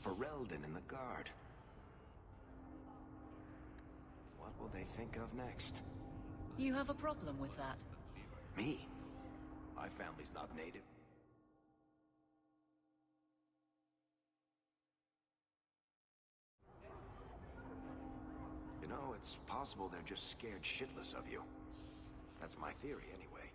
Ferelden in the guard. What will they think of next? You have a problem with that? Me? My family's not native. You know, it's possible they're just scared shitless of you. That's my theory, anyway.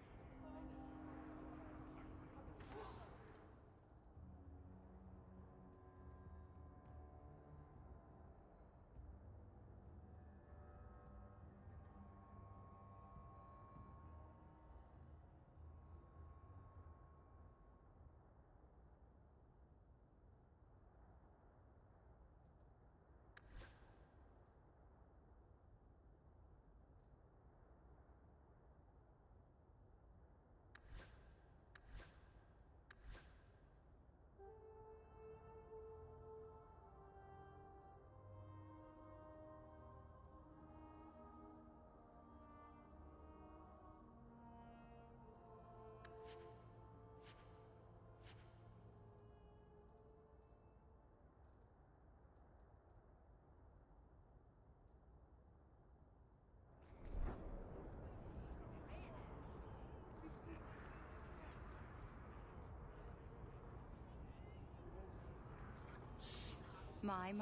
My.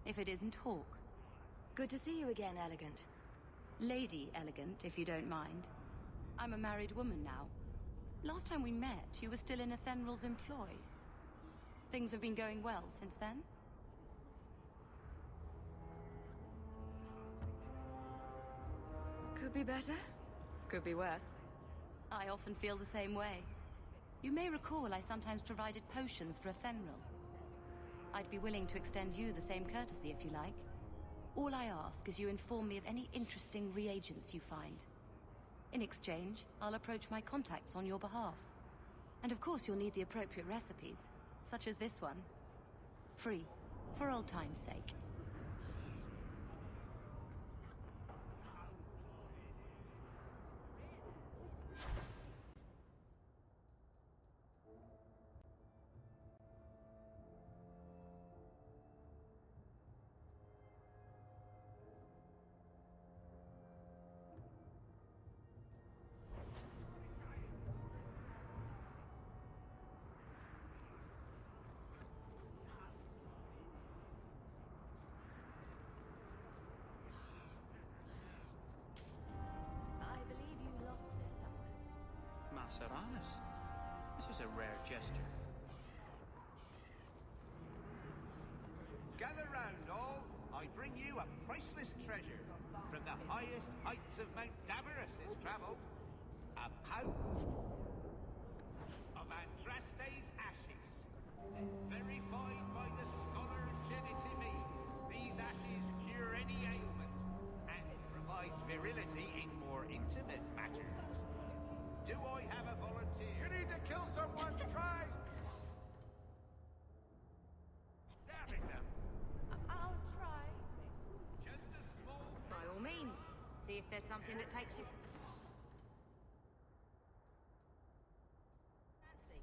If it isn't Hawk. Good to see you again, Elegant. Lady Elegant, if you don't mind. I'm a married woman now. Last time we met, you were still in Athenral's employ. Things have been going well since then? Could be better. Could be worse. I often feel the same way. You may recall I sometimes provided potions for Athenral. I'd be willing to extend you the same courtesy if you like. All I ask is you inform me of any interesting reagents you find. In exchange, I'll approach my contacts on your behalf. And of course you'll need the appropriate recipes, such as this one. Free, for old time's sake. Serranus. This is a rare gesture. Gather round, all. I bring you a priceless treasure. From the highest heights of Mount Davarus it's travelled. A pound of Andraste's ashes. Verified by the scholar Genitimi, these ashes cure any ailment and provides virility in more intimate matters. Do I have a volunteer? You need to kill someone, try stabbing them. I'll try. Just a small... By all means. See if there's something that takes you... fancy.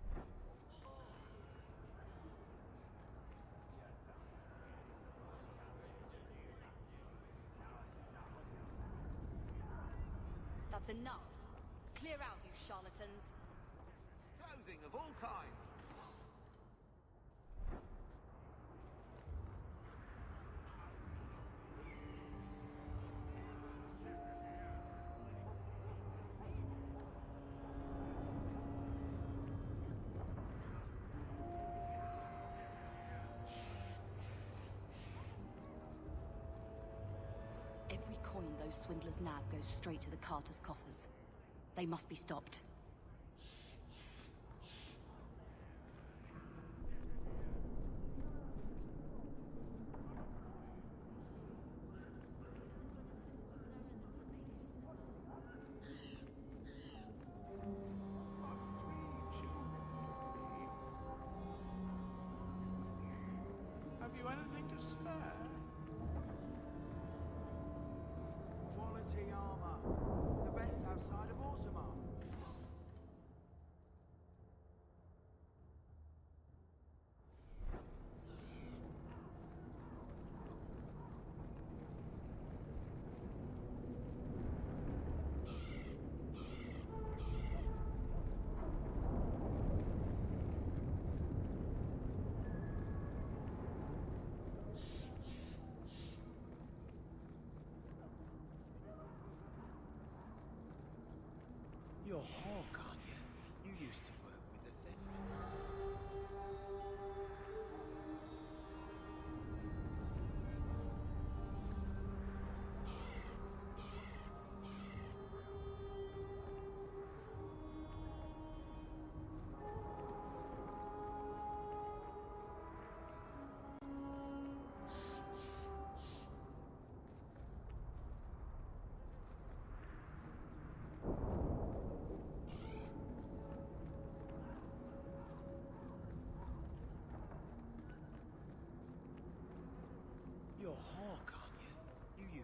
That's enough. Clear out, you charlatans. Clothing of all kinds. Every coin those swindlers nab goes straight to the carter's coffers. They must be stopped. Have you anything to spare? Quality armor. The best outside of awesome armor.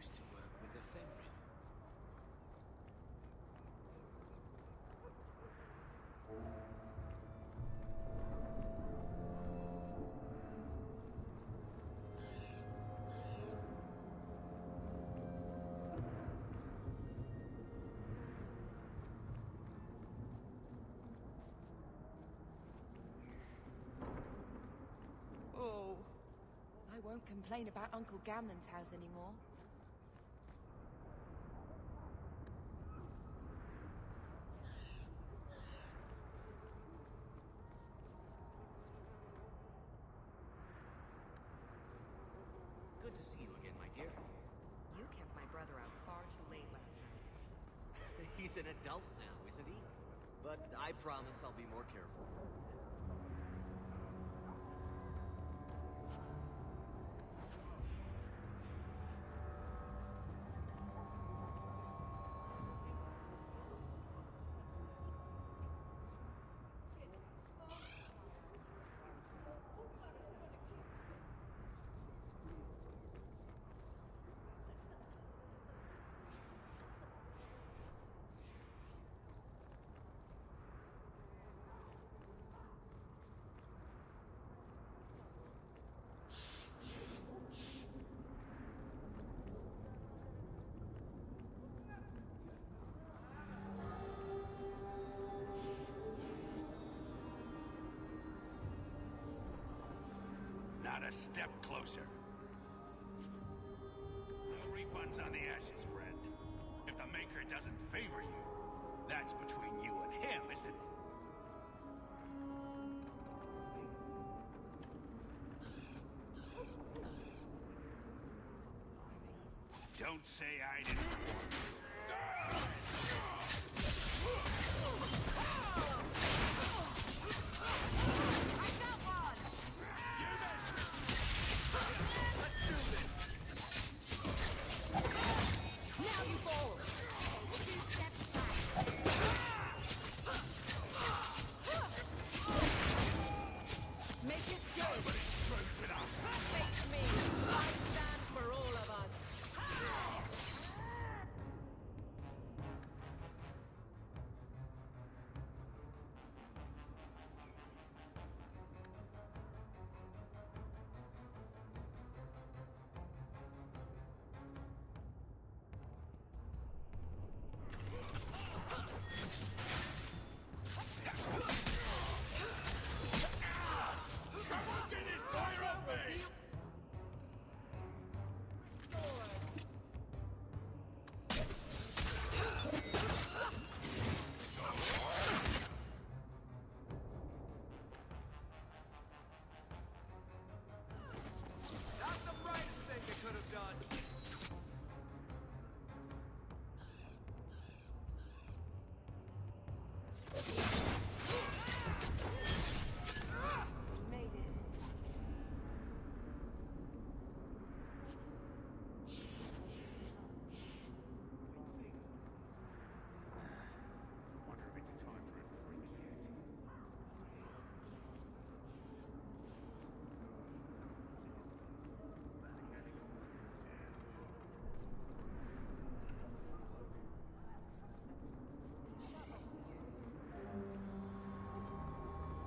used to work with the Fenrir. Oh, I won't complain about Uncle Gamlen's house anymore. Good to see you again, my dear. You kept my brother out far too late last night. He's an adult now, isn't he? But I promise I'll be more careful. Not a step closer. No refunds on the ashes, friend. If the Maker doesn't favor you, that's between you and him, isn't it? Don't say I didn't.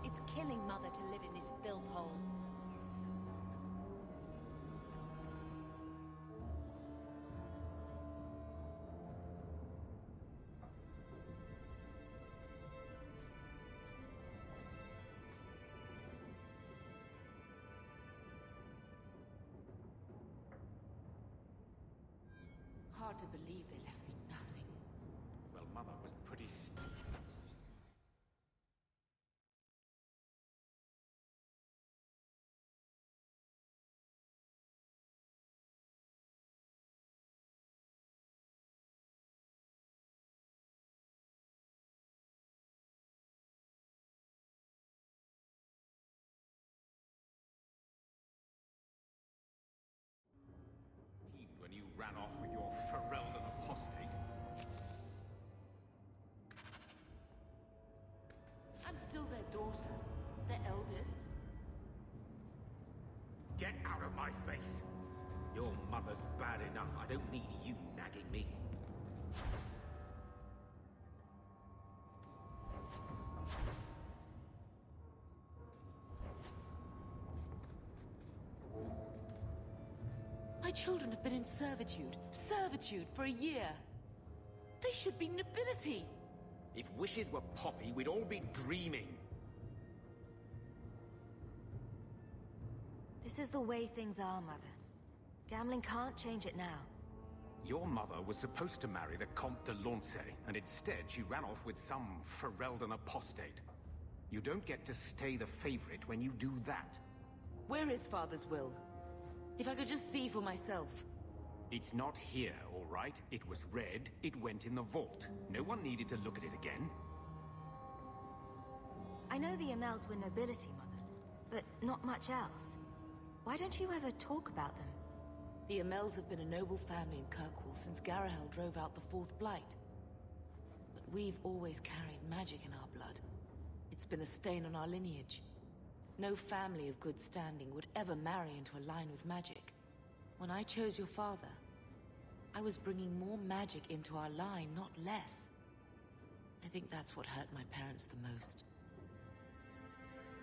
It's killing Mother to live in this filth hole. Hard to believe they left me nothing. Well, Mother was pretty when you ran off with your Pharrell and apostate. I'm still their daughter, their eldest. Get out of my face! Your mother's bad enough. I don't need you nagging me. My children have been in servitude for a year. They should be nobility. If wishes were poppy, we'd all be dreaming. This is the way things are, Mother. Gambling can't change it now. Your mother was supposed to marry the Comte de Lancey, and instead she ran off with some Ferelden apostate. You don't get to stay the favorite when you do that. Where is Father's will? If I could just see for myself. It's not here, all right? It was read, it went in the vault. No one needed to look at it again. I know the Amels were nobility, Mother, but not much else. Why don't you ever talk about them? The Amels have been a noble family in Kirkwall since Garahel drove out the Fourth Blight. But we've always carried magic in our blood. It's been a stain on our lineage. No family of good standing would ever marry into a line with magic. When I chose your father, I was bringing more magic into our line, not less. I think that's what hurt my parents the most.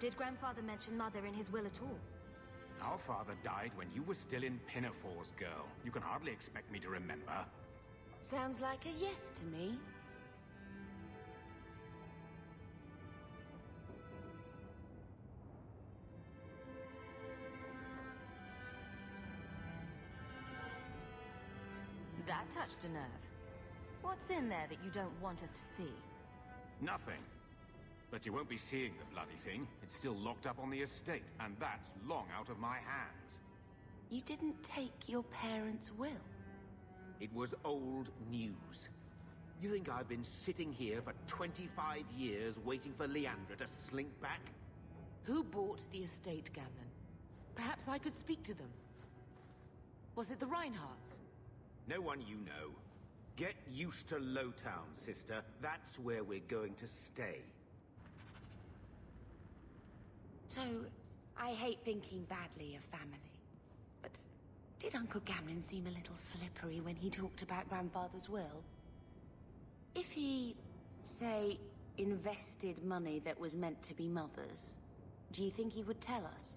Did Grandfather mention Mother in his will at all? Our father died when you were still in Pinafores, girl. You can hardly expect me to remember. Sounds like a yes to me. That touched a nerve. What's in there that you don't want us to see? Nothing. But you won't be seeing the bloody thing. It's still locked up on the estate, and that's long out of my hands. You didn't take your parents' will. It was old news. You think I've been sitting here for 25 years waiting for Leandra to slink back? Who bought the estate, Gamlen? Perhaps I could speak to them. Was it the Reinhardts? No one you know. Get used to Lowtown, sister. That's where we're going to stay. So, I hate thinking badly of family. But did Uncle Gamlen seem a little slippery when he talked about Grandfather's will? If he, say, invested money that was meant to be Mother's, do you think he would tell us?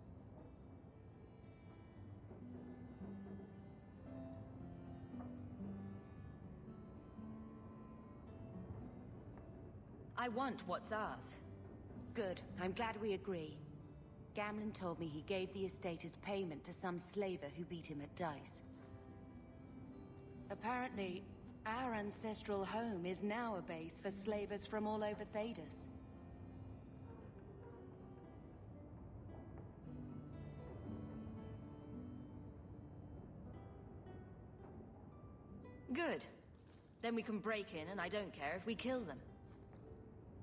I want what's ours. Good. I'm glad we agree. Gamlen told me he gave the estate as payment to some slaver who beat him at dice. Apparently, our ancestral home is now a base for slavers from all over Thedas. Good. Then we can break in, and I don't care if we kill them.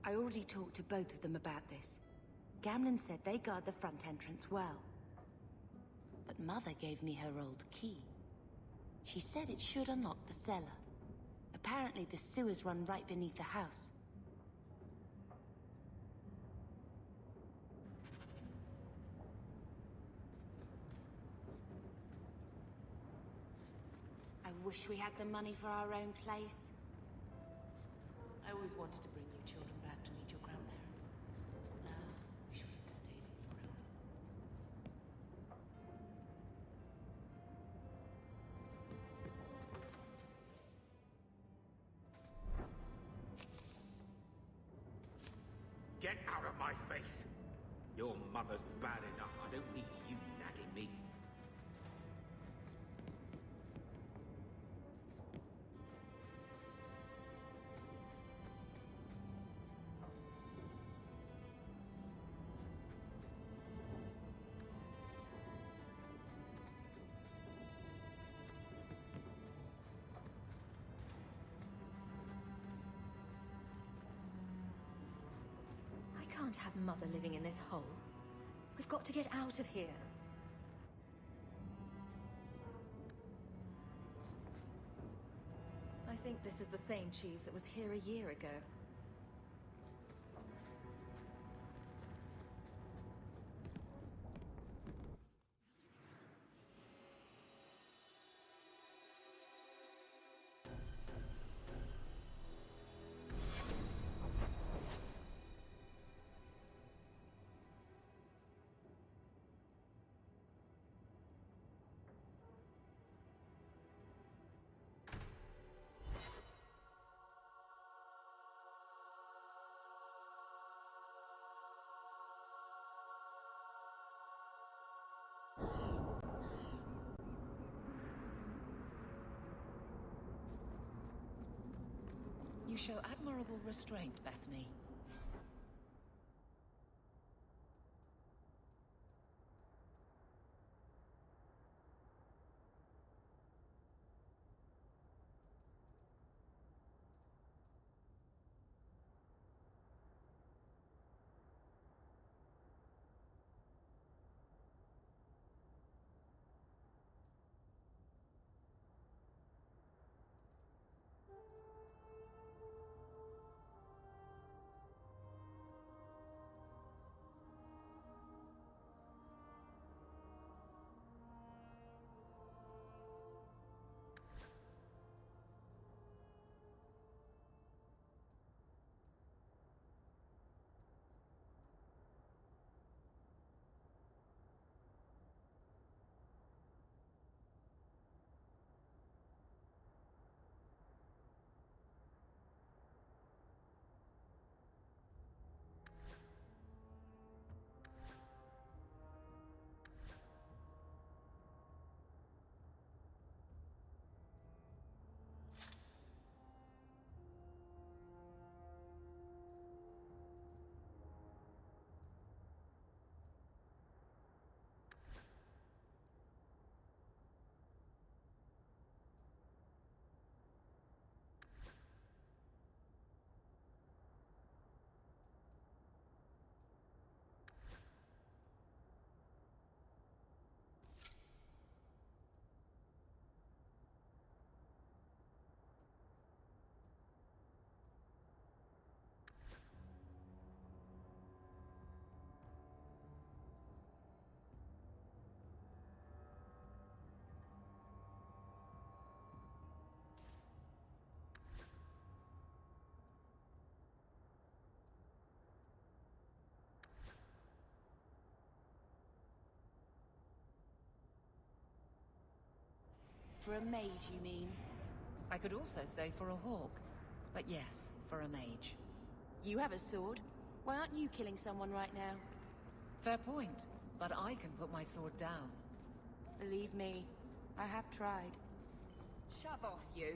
I already talked to both of them about this. Gamlen said they guard the front entrance well. But Mother gave me her old key. She said it should unlock the cellar. Apparently the sewers run right beneath the house. I wish we had the money for our own place. I always wanted to bring you children back to meet your grandparents. Now, we should have stayed forever. Get out of my face! Your mother's bad enough. I don't need you nagging me. I can't have Mother living in this hole. We've got to get out of here. I think this is the same cheese that was here a year ago. show admirable restraint, Bethany. For a mage, you mean? I could also say for a hawk, but yes, for a mage. You have a sword. Why aren't you killing someone right now? Fair point, but I can put my sword down. Believe me, I have tried. Shove off, you.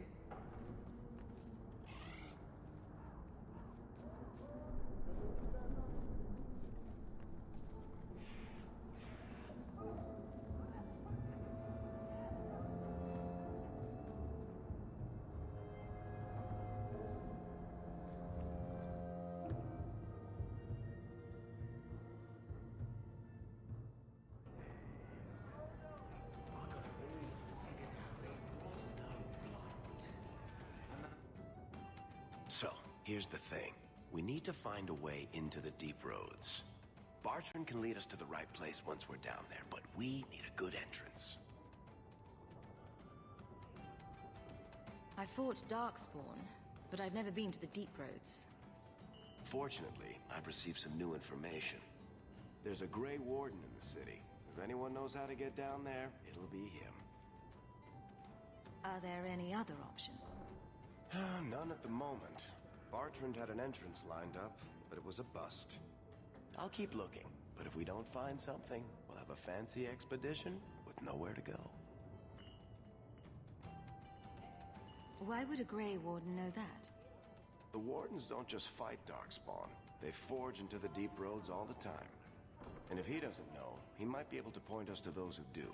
So, here's the thing. We need to find a way into the deep roads. Bartran can lead us to the right place once we're down there, but we need a good entrance. I fought Darkspawn, but I've never been to the deep roads. Fortunately, I've received some new information. There's a Grey Warden in the city. If anyone knows how to get down there, it'll be him. Are there any other options? None at the moment. Bartrand had an entrance lined up, but it was a bust. I'll keep looking, but if we don't find something, we'll have a fancy expedition with nowhere to go. Why would a Grey Warden know that? The Wardens don't just fight Darkspawn. They forge into the deep roads all the time. And if he doesn't know, he might be able to point us to those who do.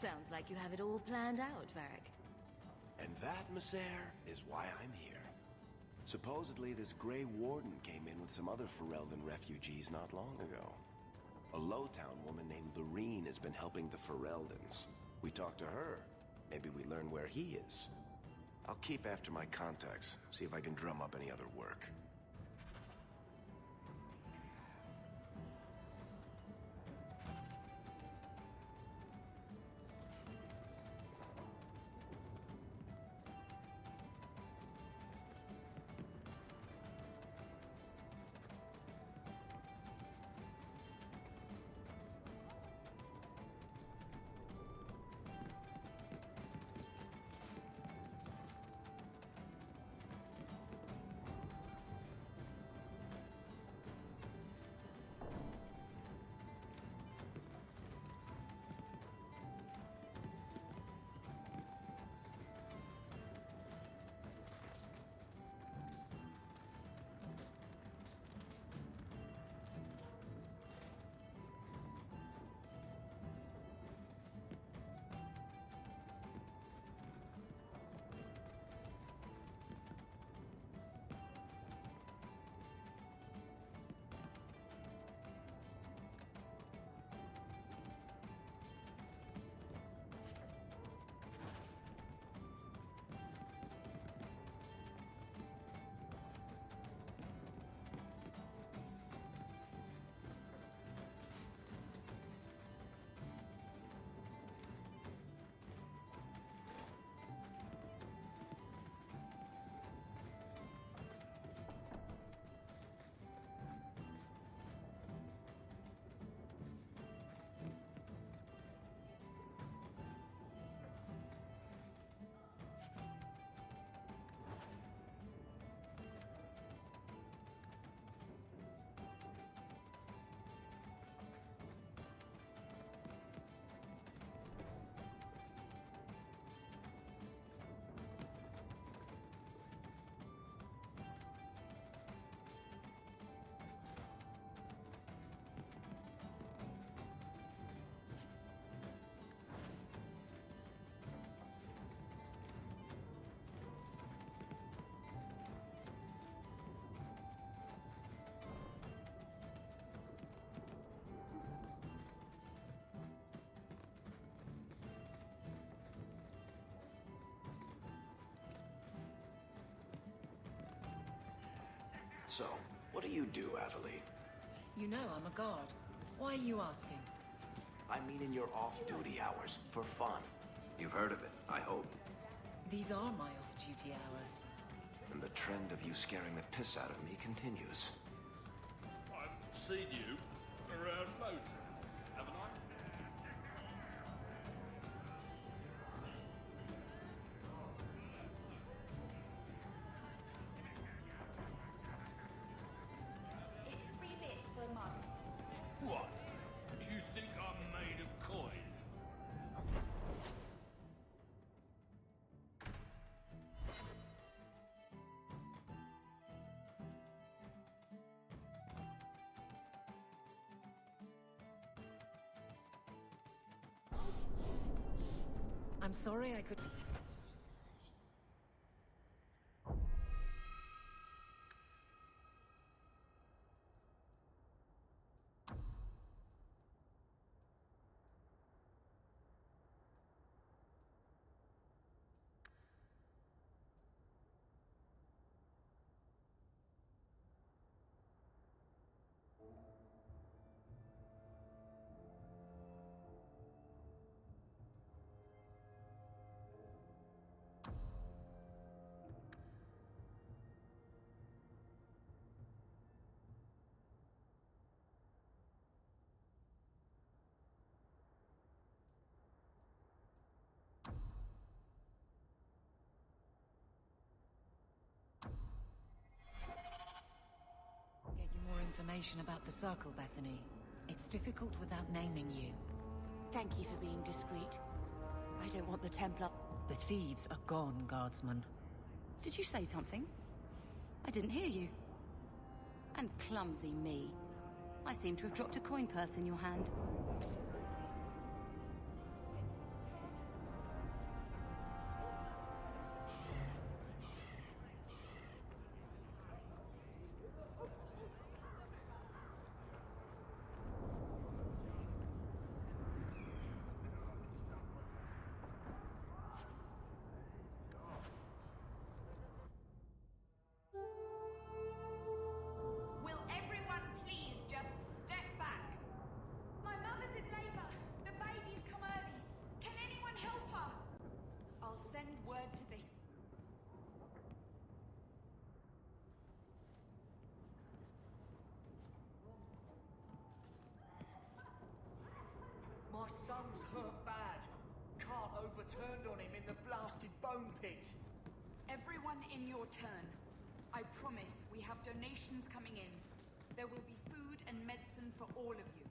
Sounds like you have it all planned out, Varric. And that, Misser, is why I'm here. Supposedly, this Grey Warden came in with some other Ferelden refugees not long ago. A Lowtown woman named Lorene has been helping the Fereldans. We talked to her. Maybe we learn where he is. I'll keep after my contacts, see if I can drum up any other work. So, what do you do, Avalie? You know I'm a guard. Why are you asking? I mean in your off-duty hours, for fun. You've heard of it, I hope. These are my off-duty hours. And the trend of you scaring the piss out of me continues. I've seen you around motor, haven't I? It's 3 bits for a mug. What? Do you think I'm made of coin? I'm sorry I could... Get you more information about the Circle, Bethany. It's difficult without naming you. Thank you for being discreet. I don't want the Templar... The thieves are gone, Guardsman. Did you say something? I didn't hear you. And clumsy me. I seem to have dropped a coin purse in your hand. Will everyone please just step back? My mother's in labor. The baby's come early. Can anyone help her? I'll send word to the... My son's hurt bad. Can't overturned on him in the blasted bone pit. Everyone in your turn. I promise we have donations coming in. There will be food and medicine for all of you.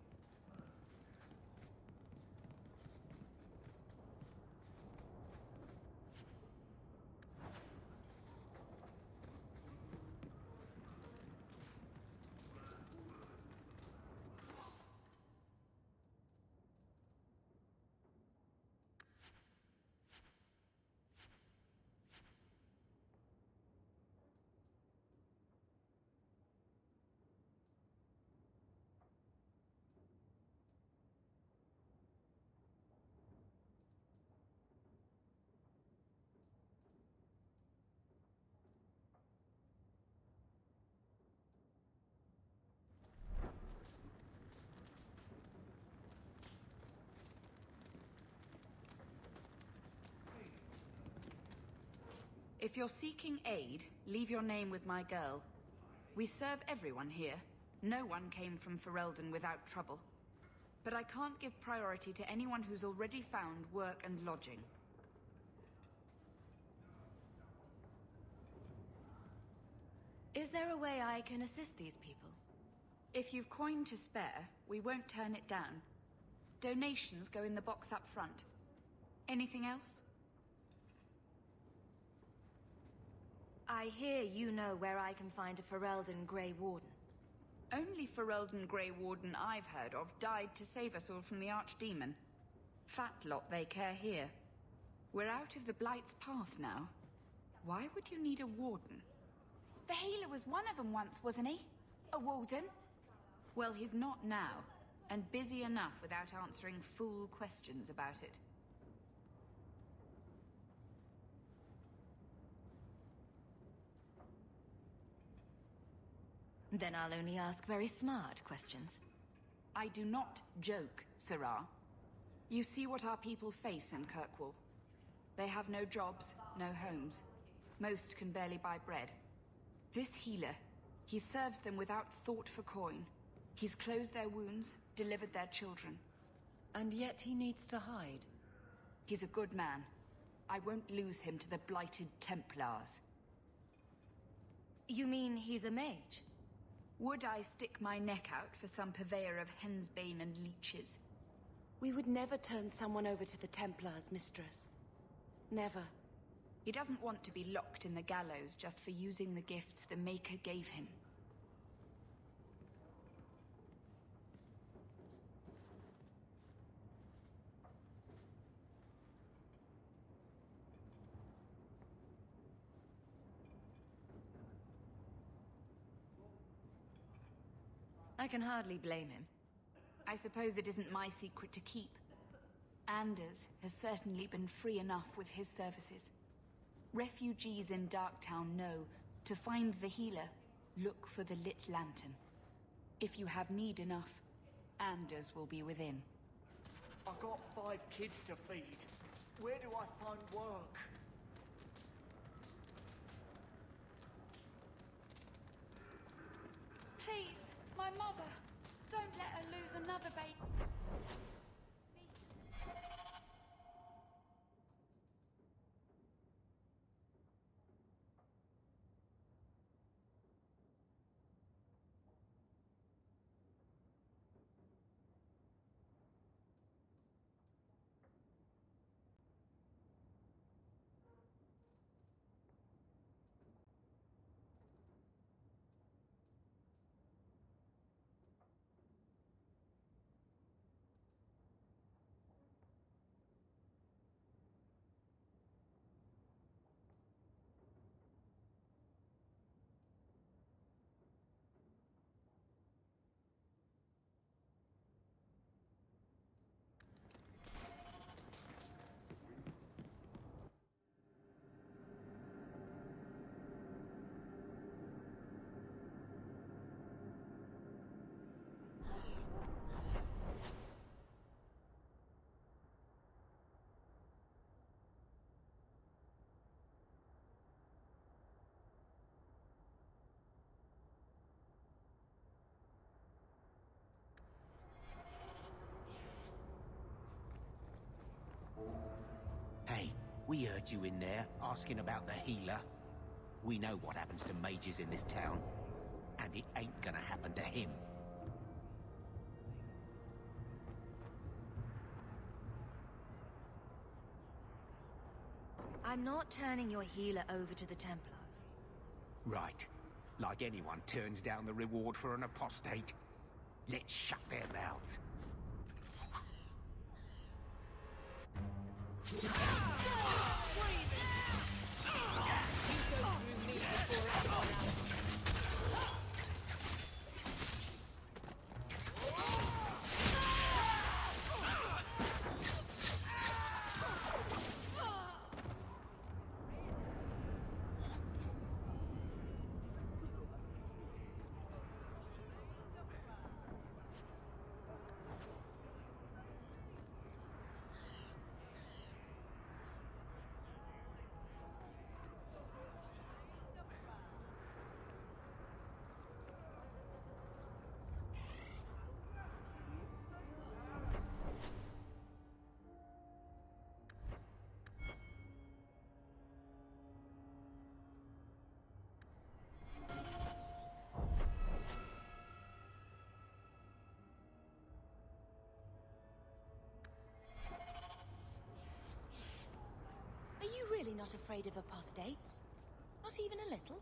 If you're seeking aid, leave your name with my girl. We serve everyone here. No one came from Ferelden without trouble. But I can't give priority to anyone who's already found work and lodging. Is there a way I can assist these people? If you've coin to spare, we won't turn it down. Donations go in the box up front. Anything else? I hear you know where I can find a Ferelden Grey Warden. Only Ferelden Grey Warden I've heard of died to save us all from the Archdemon. Fat lot they care here. We're out of the Blight's path now. Why would you need a warden? The healer was one of them once, wasn't he? A warden? Well, he's not now, and busy enough without answering fool questions about it. Then I'll only ask very smart questions. I do not joke, Sarah. You see what our people face in Kirkwall. They have no jobs, no homes. Most can barely buy bread. This healer, he serves them without thought for coin. He's closed their wounds, delivered their children. And yet he needs to hide. He's a good man. I won't lose him to the blighted Templars. You mean he's a mage? Would I stick my neck out for some purveyor of hensbane and leeches? We would never turn someone over to the Templars, mistress. Never. He doesn't want to be locked in the gallows just for using the gifts the Maker gave him. I can hardly blame him. I suppose it isn't my secret to keep. Anders has certainly been free enough with his services. Refugees in Darktown know to find the healer, look for the lit lantern. If you have need enough, Anders will be within. I got 5 kids to feed. Where do I find work? Please, my mother. Don't let her lose another baby. Hey, we heard you in there asking about the healer. We know what happens to mages in this town, and it ain't gonna happen to him. I'm not turning your healer over to the Templars. Right. Like anyone turns down the reward for an apostate. Let's shut their mouths. Are you really not afraid of apostates? Not even a little?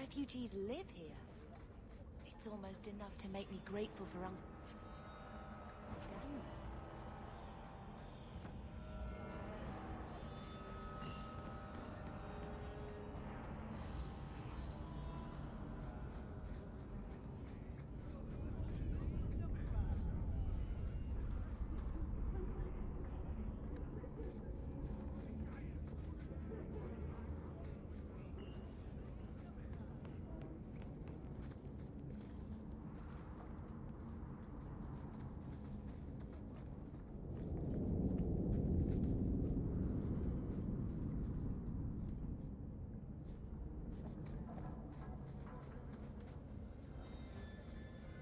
refugees live here. It's almost enough to make me grateful for Uncle.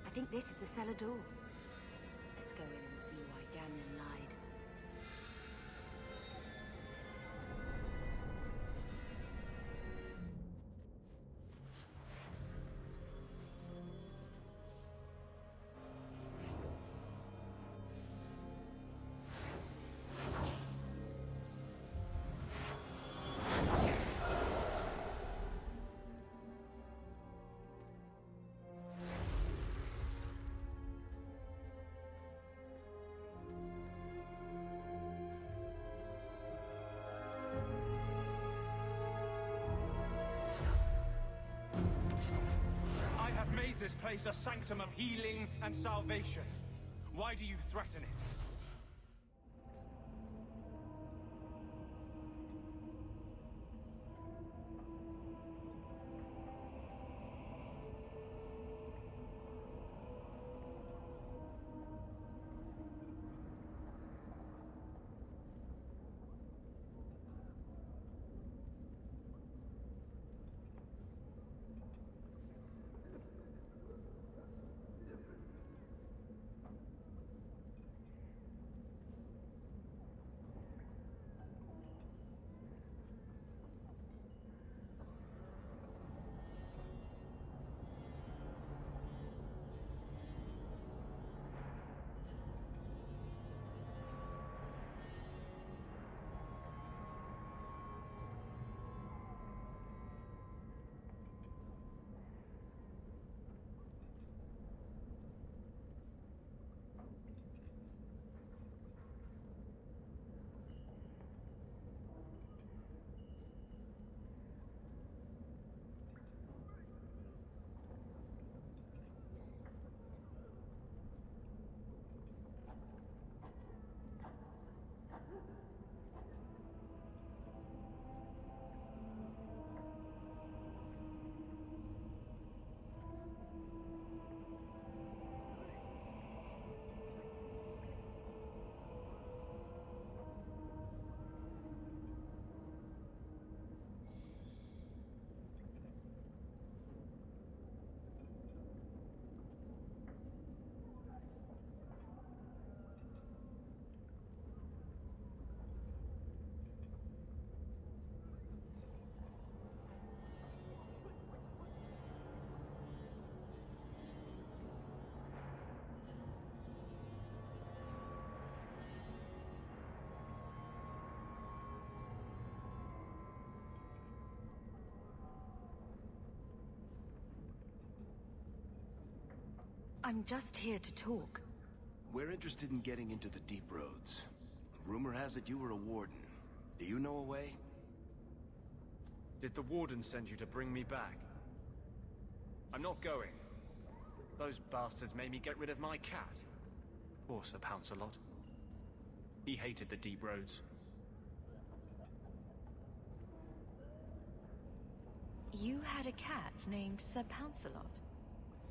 I think this is the cellar door. Let's go in and see why Gamlen lied. This place a sanctum of healing and salvation. Why do you threaten it? I'm just here to talk. We're interested in getting into the deep roads. Rumor has it you were a warden. Do you know a way? Did the warden send you to bring me back? I'm not going. Those bastards made me get rid of my cat. Poor Sir Pouncelot. He hated the deep roads. You had a cat named Sir Pouncelot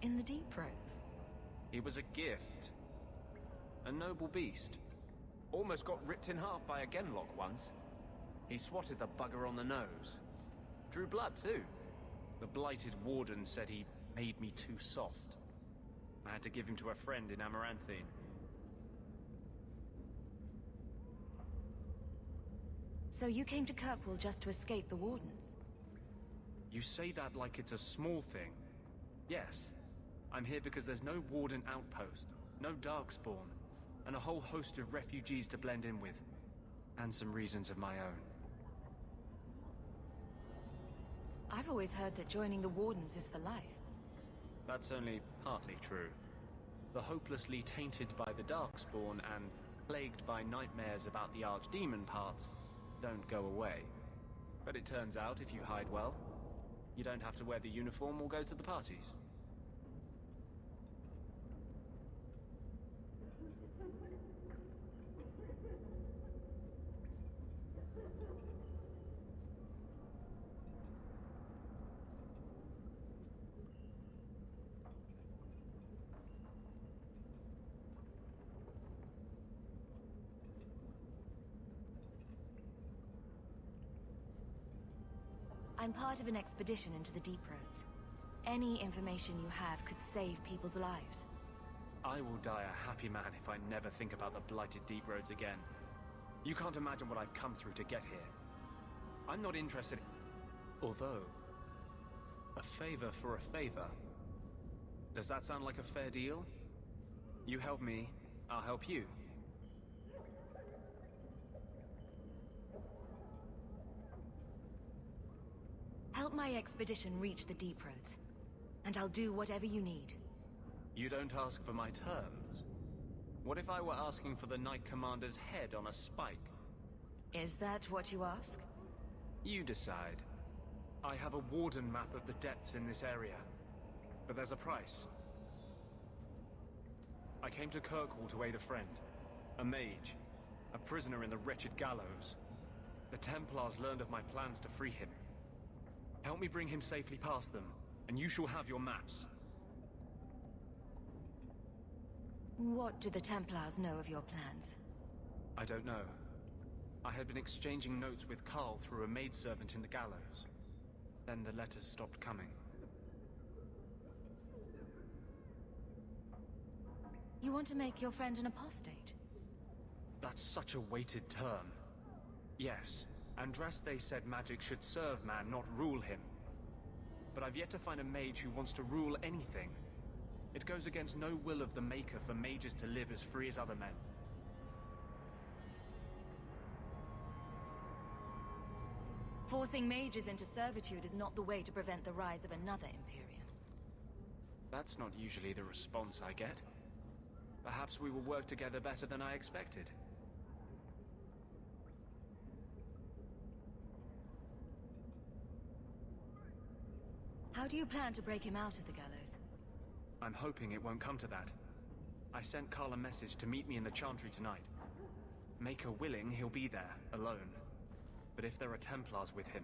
in the deep roads. He was a gift. A noble beast. Almost got ripped in half by a genlock once. He swatted the bugger on the nose. Drew blood, too. The blighted warden said he made me too soft. I had to give him to a friend in Amaranthine. So you came to Kirkwall just to escape the wardens? You say that like it's a small thing. Yes. I'm here because there's no warden outpost, no darkspawn, and a whole host of refugees to blend in with. And some reasons of my own. I've always heard that joining the Wardens is for life. That's only partly true. The hopelessly tainted by the Darkspawn and plagued by nightmares about the Archdemon parts don't go away. But it turns out if you hide well, you don't have to wear the uniform or go to the parties. I'm part of an expedition into the Deep Roads. Any information you have could save people's lives. I will die a happy man if I never think about the blighted Deep Roads again. You can't imagine what I've come through to get here. I'm not interested. Although, a favor for a favor. Does that sound like a fair deal? You help me, I'll help you. Help my expedition reach the Deep Roads, and I'll do whatever you need. You don't ask for my terms. What if I were asking for the Knight Commander's head on a spike? Is that what you ask? You decide. I have a Warden map of the depths in this area, but there's a price. I came to Kirkwall to aid a friend, a mage, a prisoner in the wretched gallows. The Templars learned of my plans to free him. Help me bring him safely past them, and you shall have your maps. What do the Templars know of your plans? I don't know. I had been exchanging notes with Carl through a maidservant in the gallows. Then the letters stopped coming. You want to make your friend an apostate? That's such a weighted term. Yes, Andraste said magic should serve man, not rule him. But I've yet to find a mage who wants to rule anything. It goes against no will of the Maker for mages to live as free as other men. Forcing mages into servitude is not the way to prevent the rise of another Imperium. That's not usually the response I get. Perhaps we will work together better than I expected. How do you plan to break him out of the gallows? I'm hoping it won't come to that. I sent Carl a message to meet me in the Chantry tonight. Maker willing, he'll be there, alone. But if there are Templars with him,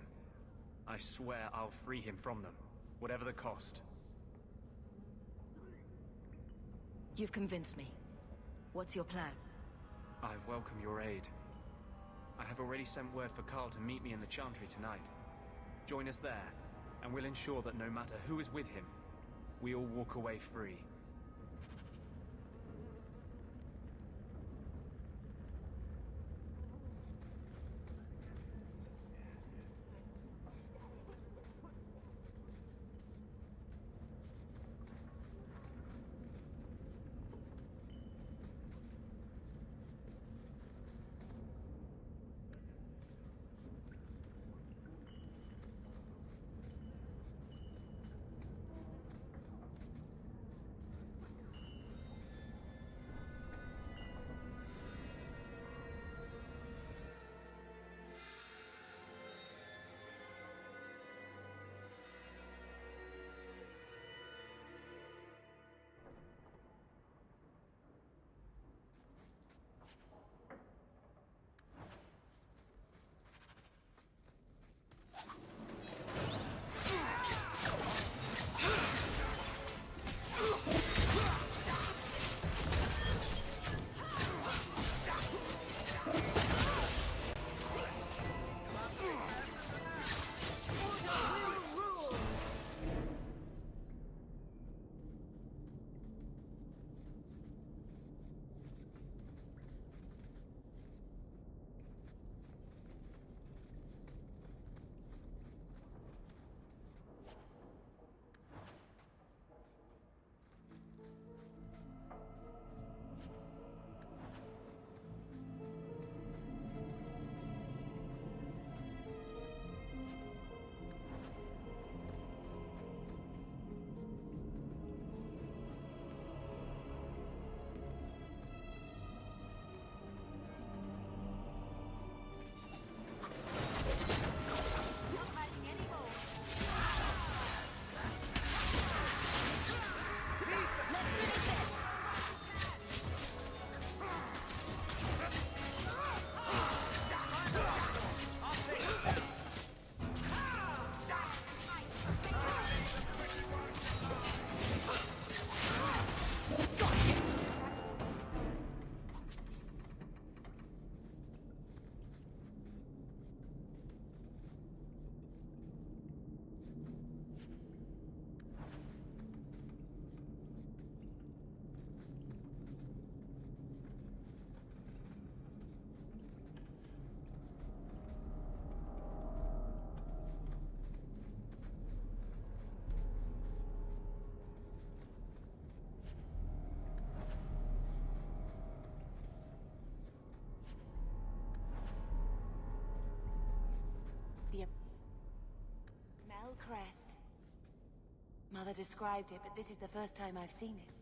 I swear I'll free him from them, whatever the cost. You've convinced me. What's your plan? I welcome your aid. I have already sent word for Carl to meet me in the Chantry tonight. Join us there, and we'll ensure that no matter who is with him, we all walk away free. crest. Mother described it, but this is the first time I've seen it.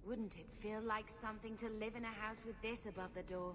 Wouldn't it feel like something to live in a house with this above the door?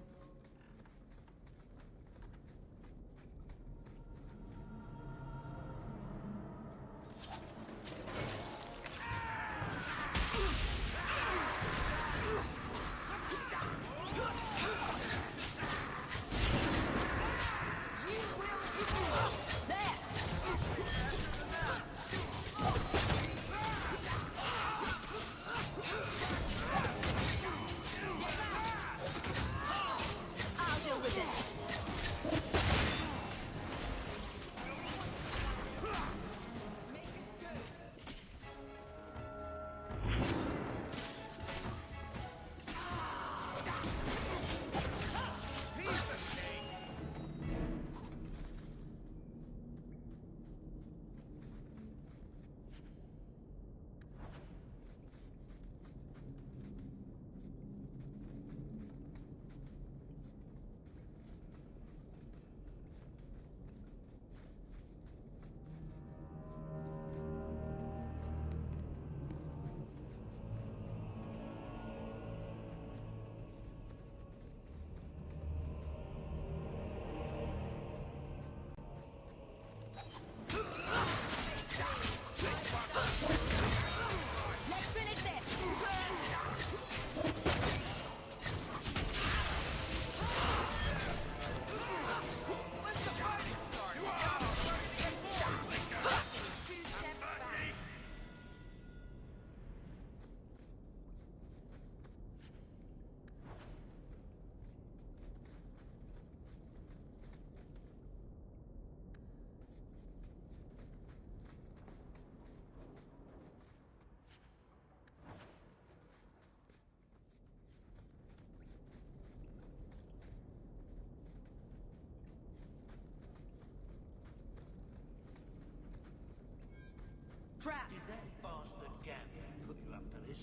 Trap! Did that bastard Gambit put you up to this?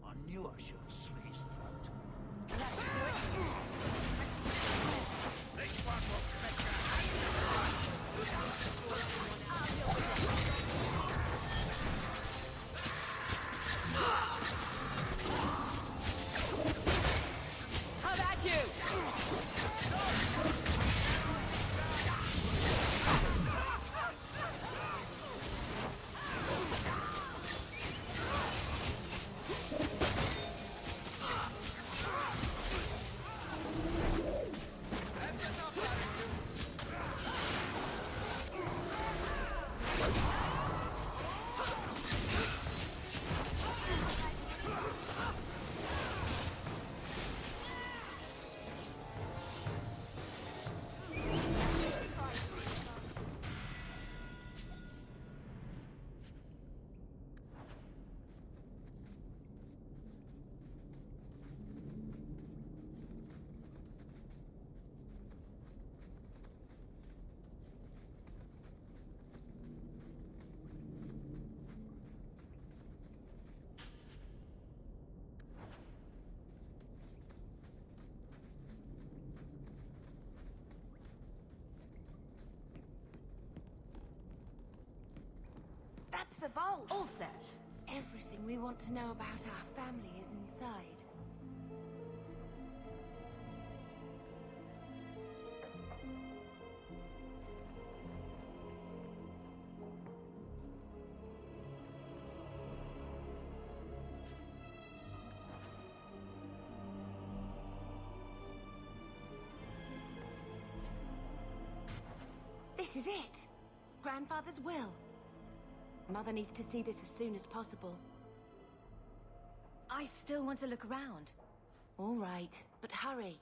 I knew I should have slit his throat. That should do it. This one will make your How about you? That's the vault! All set. Everything we want to know about our family is inside. This is it! Grandfather's will. Mother needs to see this as soon as possible. I still want to look around. All right, but hurry.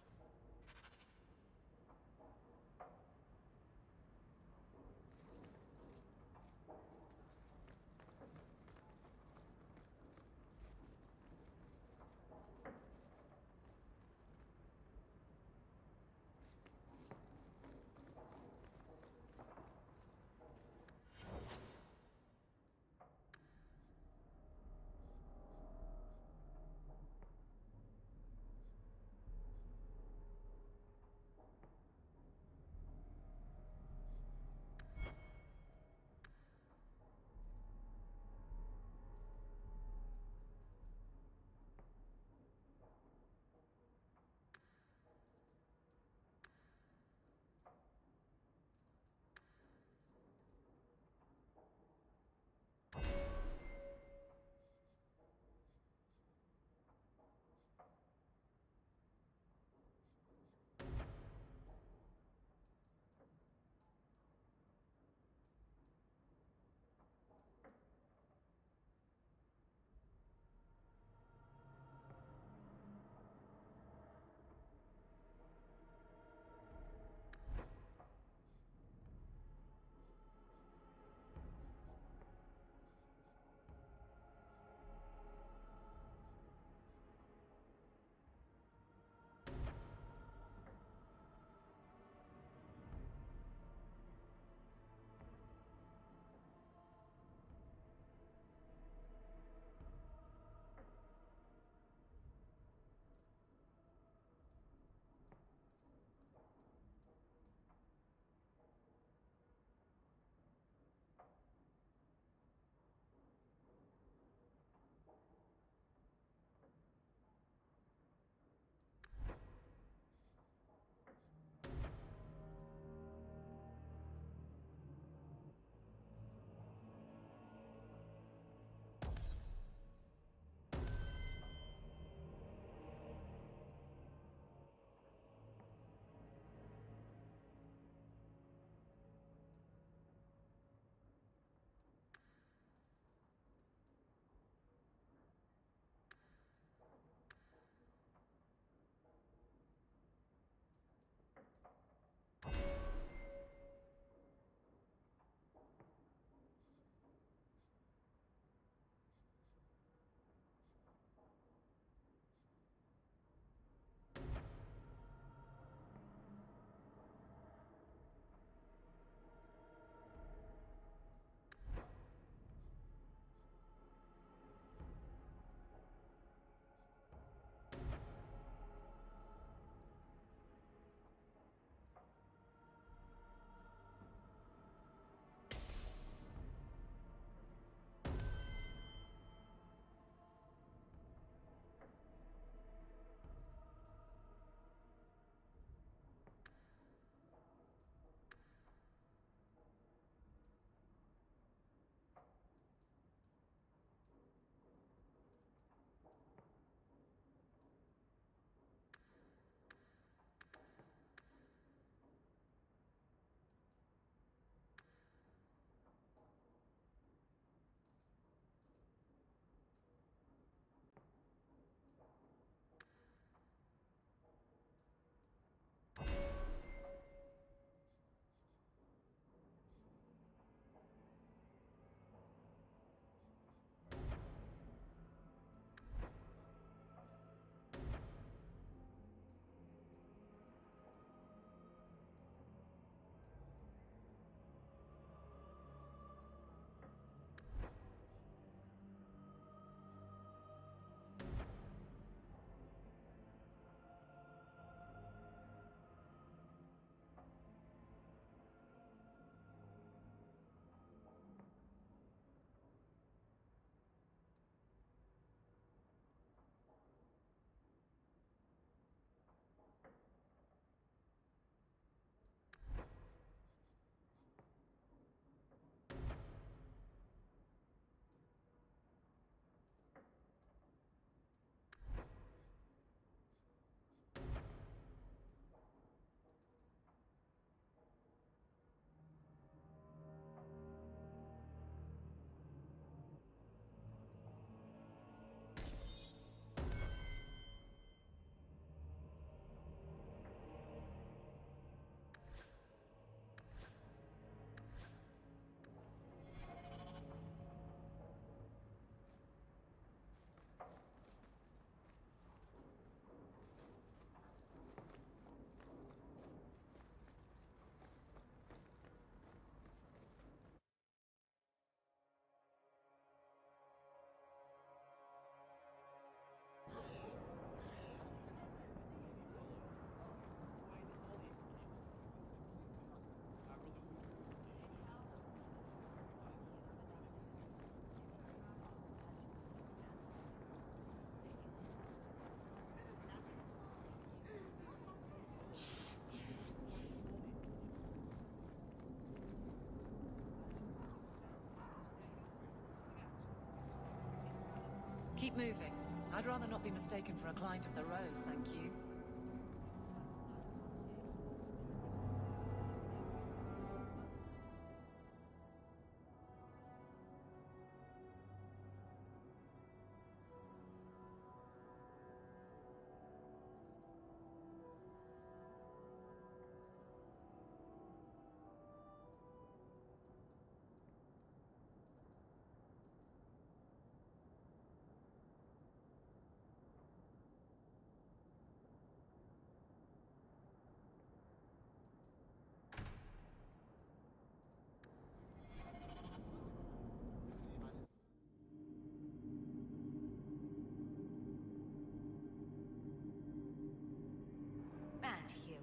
Keep moving. I'd rather not be mistaken for a client of the Rose, thank you.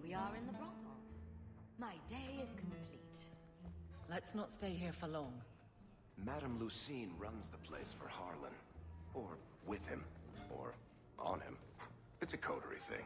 We are in the brothel. My day is complete. Let's not stay here for long. Madame Lucine runs the place for Harlan. Or with him. Or on him. It's a coterie thing.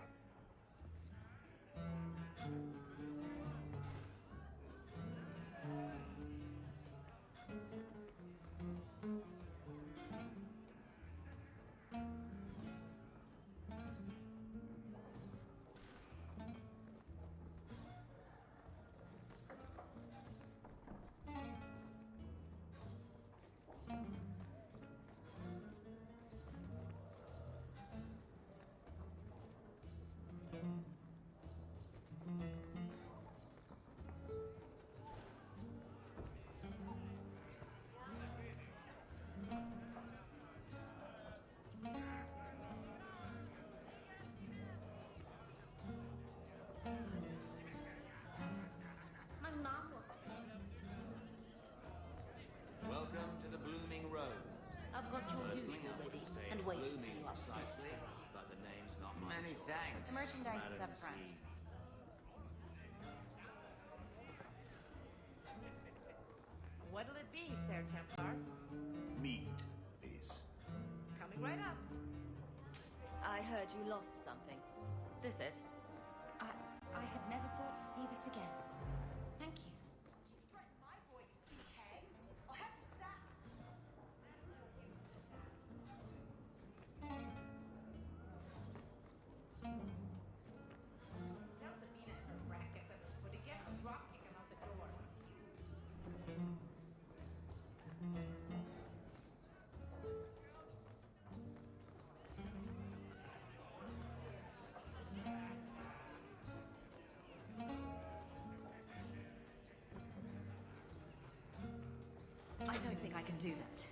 Welcome to the Blooming Rose. I've got your Personally, usual I ready wouldn't say and it's waiting for blooming you upstairs. precisely, but the name's not my Many choice. thanks. The merchandise is Madam up front. Lucine. What'll it be, Sir Templar? Mead, please. Coming right up. I heard you lost something. This it? I had never thought to see this again. Thank you. Tell Sabina and her rat gets underfoot again, I'll drop kick him out the door. I don't think I can do that.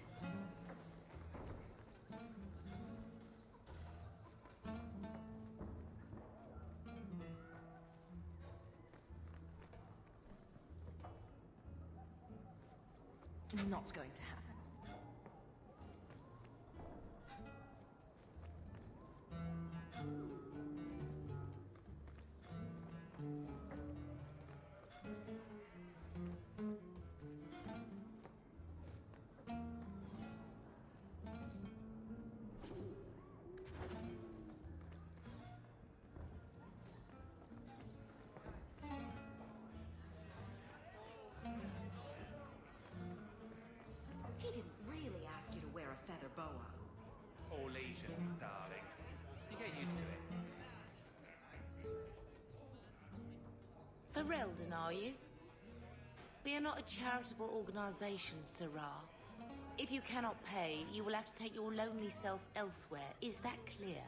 Not going to happen. He didn't really ask you to wear a feather boa. All Asians, darling. You get used to it. Ferelden, are you? We are not a charitable organization, Sirrah. If you cannot pay, you will have to take your lonely self elsewhere. Is that clear?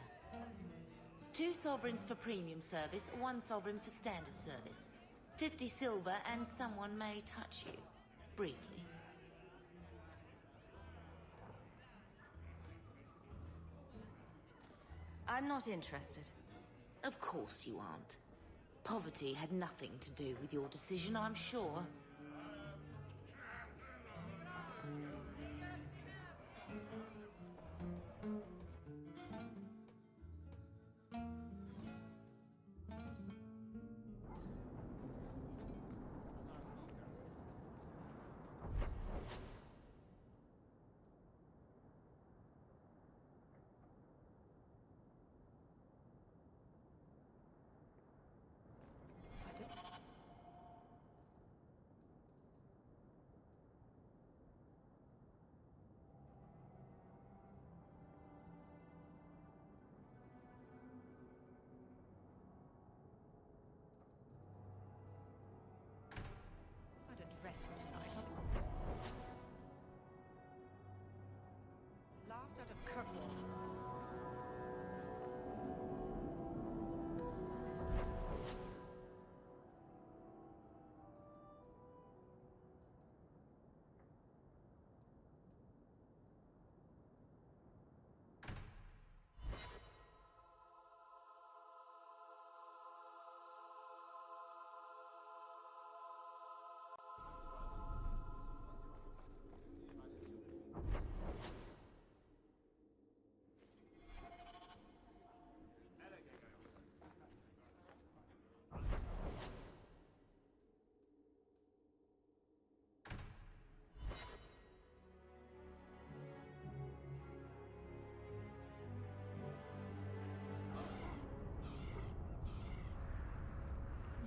2 sovereigns for premium service, 1 sovereign for standard service. 50 silver and someone may touch you. Briefly. I'm not interested. Of course you aren't. Poverty had nothing to do with your decision, I'm sure.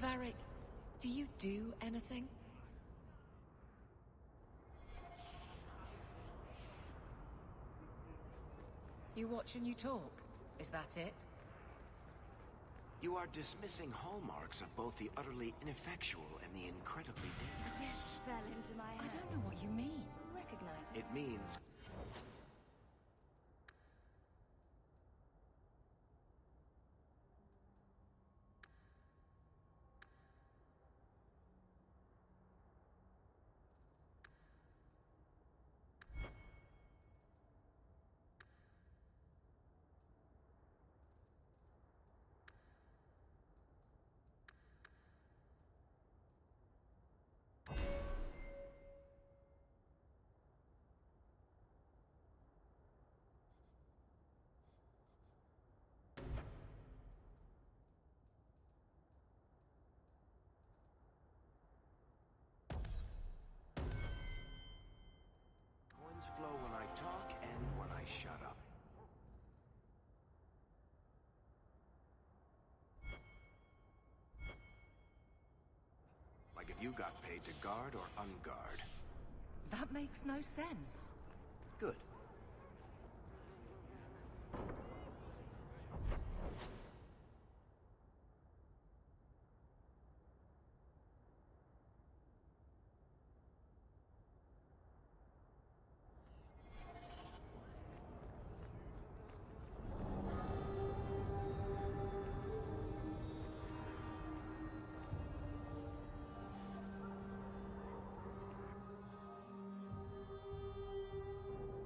Varric, do you do anything? You watch and you talk. Is that it? You are dismissing hallmarks of both the utterly ineffectual and the incredibly dangerous. Fell into my I hands. don't know what you mean. Recognize it. It means coins flow when I talk and when I shut up. Like if you got paid to guard or unguard. That makes no sense. Good.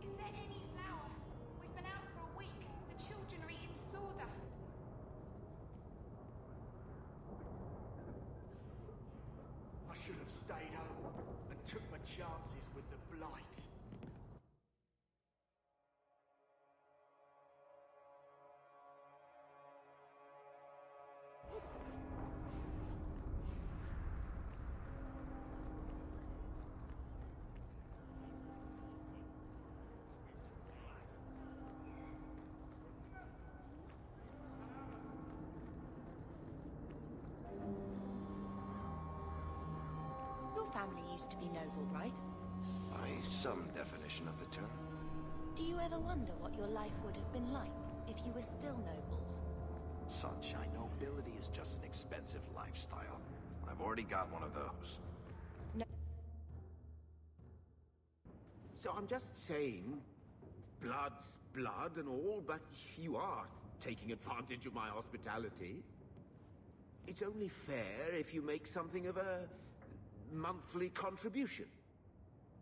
Is there any flour? We've been out for a week. The children are eating sawdust. I should have stayed home and took my chances with the blight. Your family used to be noble, right? By some definition of the term. Do you ever wonder what your life would have been like if you were still nobles? Sunshine, nobility is just an expensive lifestyle. I've already got one of those. No. So I'm just saying, blood's blood and all, but you are taking advantage of my hospitality. It's only fair if you make something of a monthly contribution.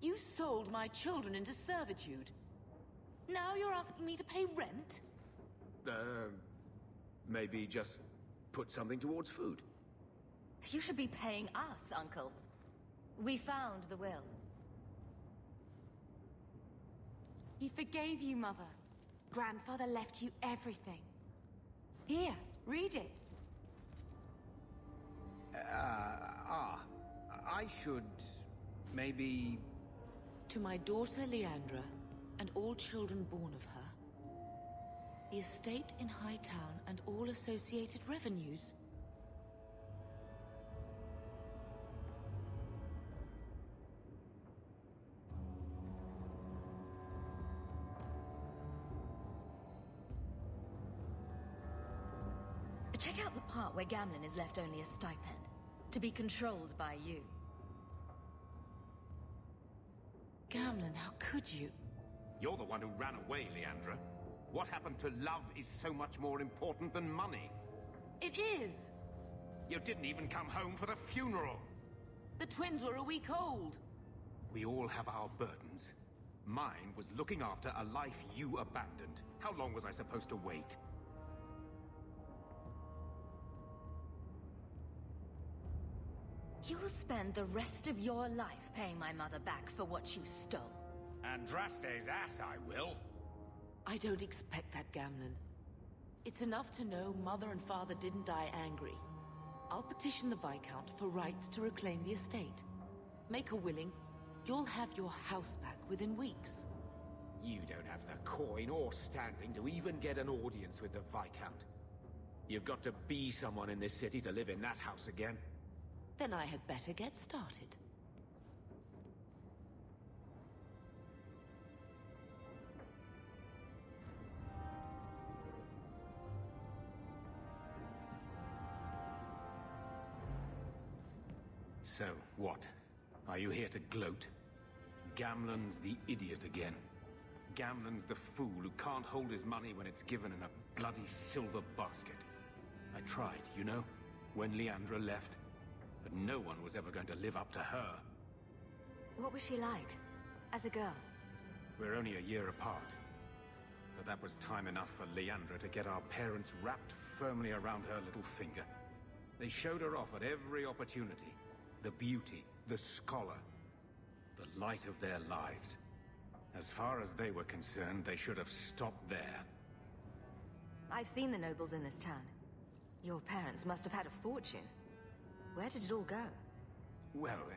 You sold my children into servitude. Now you're asking me to pay rent? Maybe just put something towards food. You should be paying us, Uncle. We found the will. He forgave you, Mother. Grandfather left you everything. Here, read it. I should maybe... To my daughter Leandra, and all children born of her, the estate in Hightown and all associated revenues. Check out the part where Gamlin is left only a stipend, to be controlled by you. Gamlin, how could you? You're the one who ran away, Leandra. What happened to love is so much more important than money. It is! You didn't even come home for the funeral. The twins were a week old. We all have our burdens. Mine was looking after a life you abandoned. How long was I supposed to wait? You'll spend the rest of your life paying my mother back for what you stole. Andraste's ass, I will. I don't expect that, Gamlin. It's enough to know Mother and Father didn't die angry. I'll petition the Viscount for rights to reclaim the estate. Make her willing, you'll have your house back within weeks. You don't have the coin or standing to even get an audience with the Viscount. You've got to be someone in this city to live in that house again. Then I had better get started. So, what? Are you here to gloat? Gamlen's the idiot again. Gamlen's the fool who can't hold his money when it's given in a bloody silver basket. I tried, you know, when Leandra left. But no one was ever going to live up to her. What was she like? As a girl? We're only a year apart. But that was time enough for Leandra to get our parents wrapped firmly around her little finger. They showed her off at every opportunity. The beauty, the scholar, the light of their lives. As far as they were concerned, they should have stopped there. I've seen the nobles in this town. Your parents must have had a fortune. Where did it all go? Well,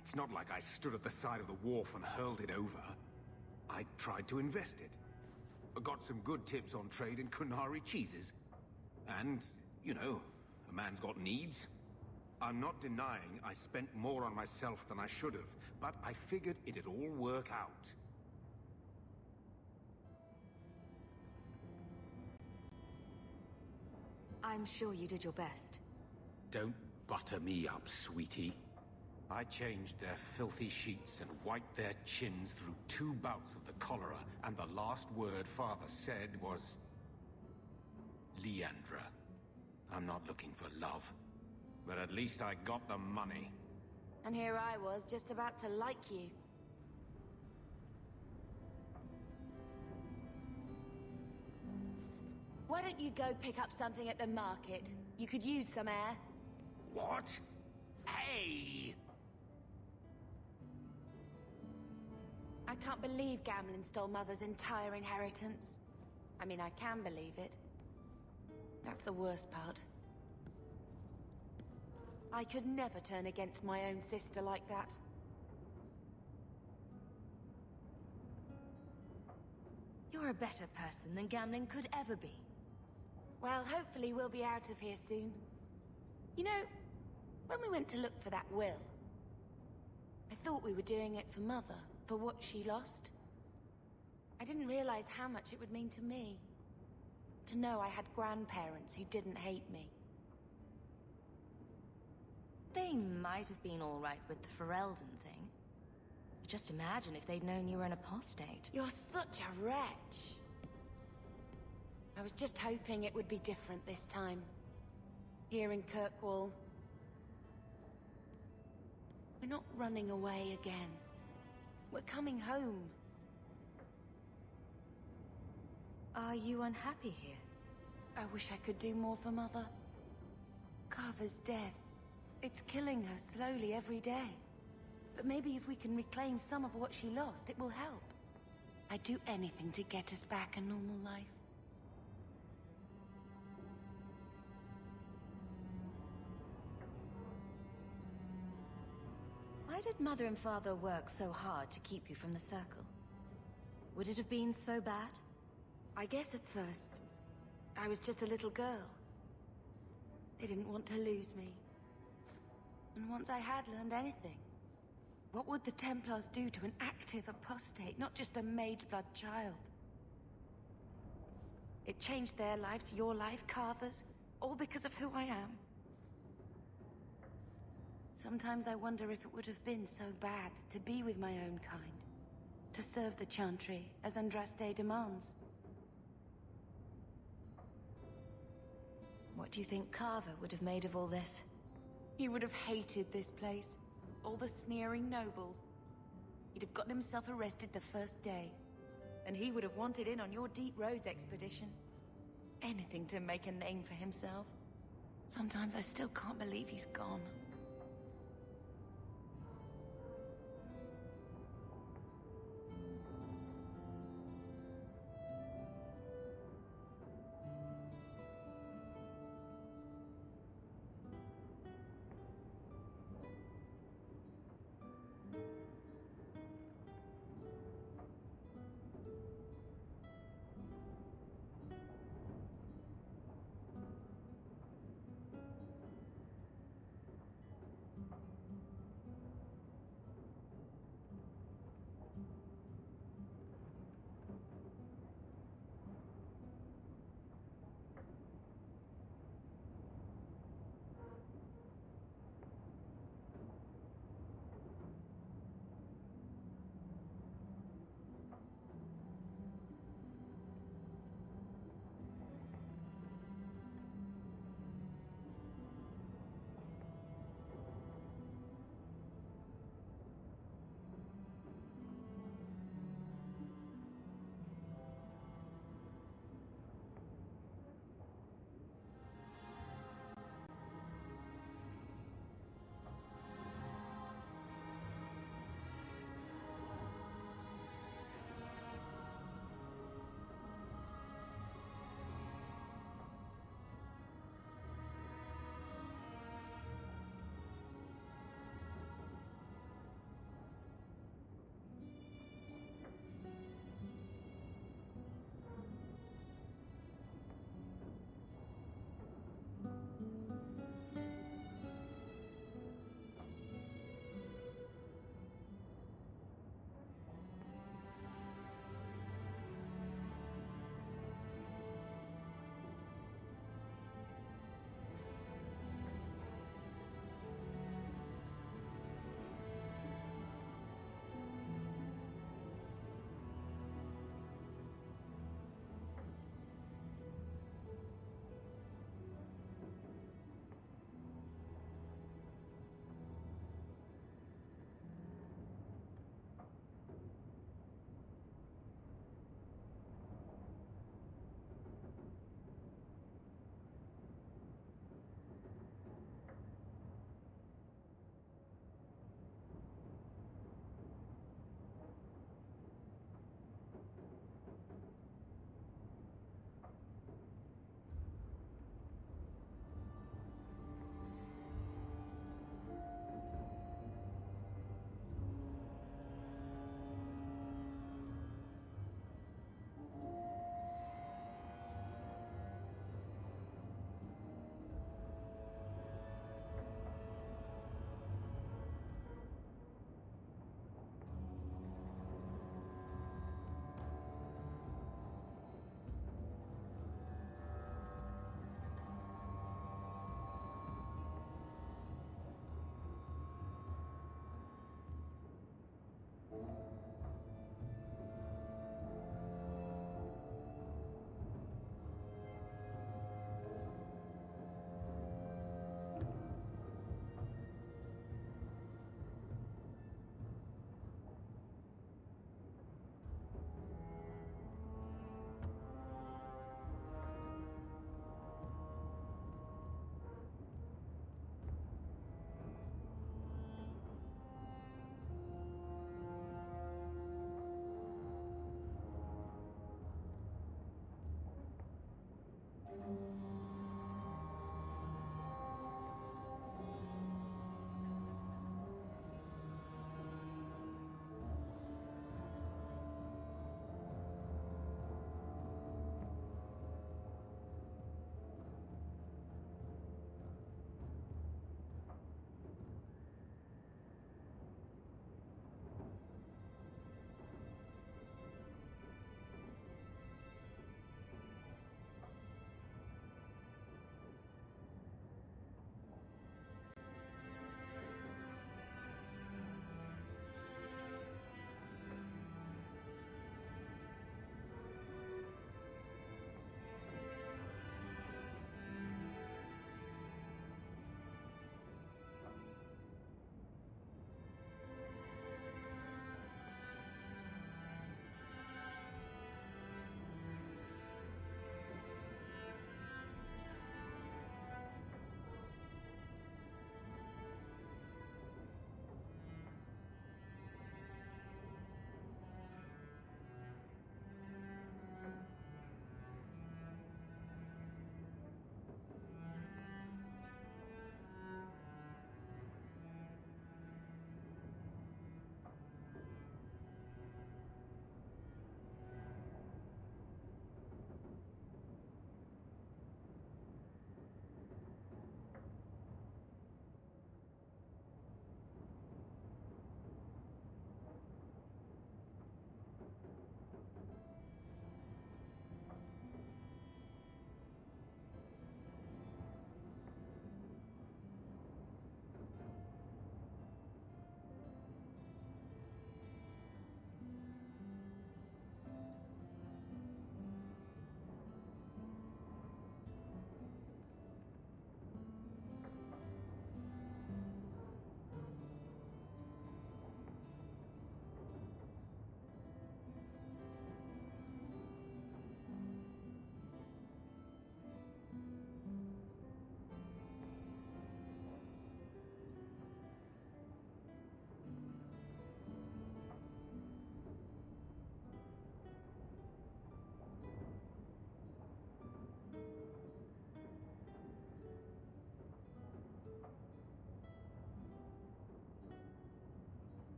it's not like I stood at the side of the wharf and hurled it over. I tried to invest it. I got some good tips on trade in Kunari cheeses. And, you know, a man's got needs. I'm not denying I spent more on myself than I should have, but I figured it'd all work out. I'm sure you did your best. Don't butter me up, sweetie. I changed their filthy sheets and wiped their chins through 2 bouts of the cholera, and the last word Father said was... Leandra. I'm not looking for love. But at least I got the money. And here I was, just about to like you. Why don't you go pick up something at the market? You could use some air. What? Hey! I can't believe Gamlen stole Mother's entire inheritance. I mean, I can believe it. That's the worst part. I could never turn against my own sister like that. You're a better person than Gamlen could ever be. Well, hopefully we'll be out of here soon. You know, when we went to look for that will, I thought we were doing it for Mother, for what she lost. I didn't realize how much it would mean to me. To know I had grandparents who didn't hate me. They might have been all right with the Ferelden thing. Just imagine if they'd known you were an apostate. You're such a wretch. I was just hoping it would be different this time. Here in Kirkwall. We're not running away again. We're coming home. Are you unhappy here? I wish I could do more for Mother. Carver's death. It's killing her slowly every day. But maybe if we can reclaim some of what she lost, it will help. I'd do anything to get us back a normal life. Why did Mother and Father work so hard to keep you from the Circle? Would it have been so bad? I guess at first, I was just a little girl. They didn't want to lose me. And once I had learned anything, what would the Templars do to an active apostate, not just a mage's blood child? It changed their lives, your life, Carver's, all because of who I am. Sometimes I wonder if it would have been so bad to be with my own kind, to serve the Chantry as Andraste demands. What do you think Carver would have made of all this? He would have hated this place. All the sneering nobles. He'd have gotten himself arrested the first day. And he would have wanted in on your Deep Roads expedition. Anything to make a name for himself. Sometimes I still can't believe he's gone.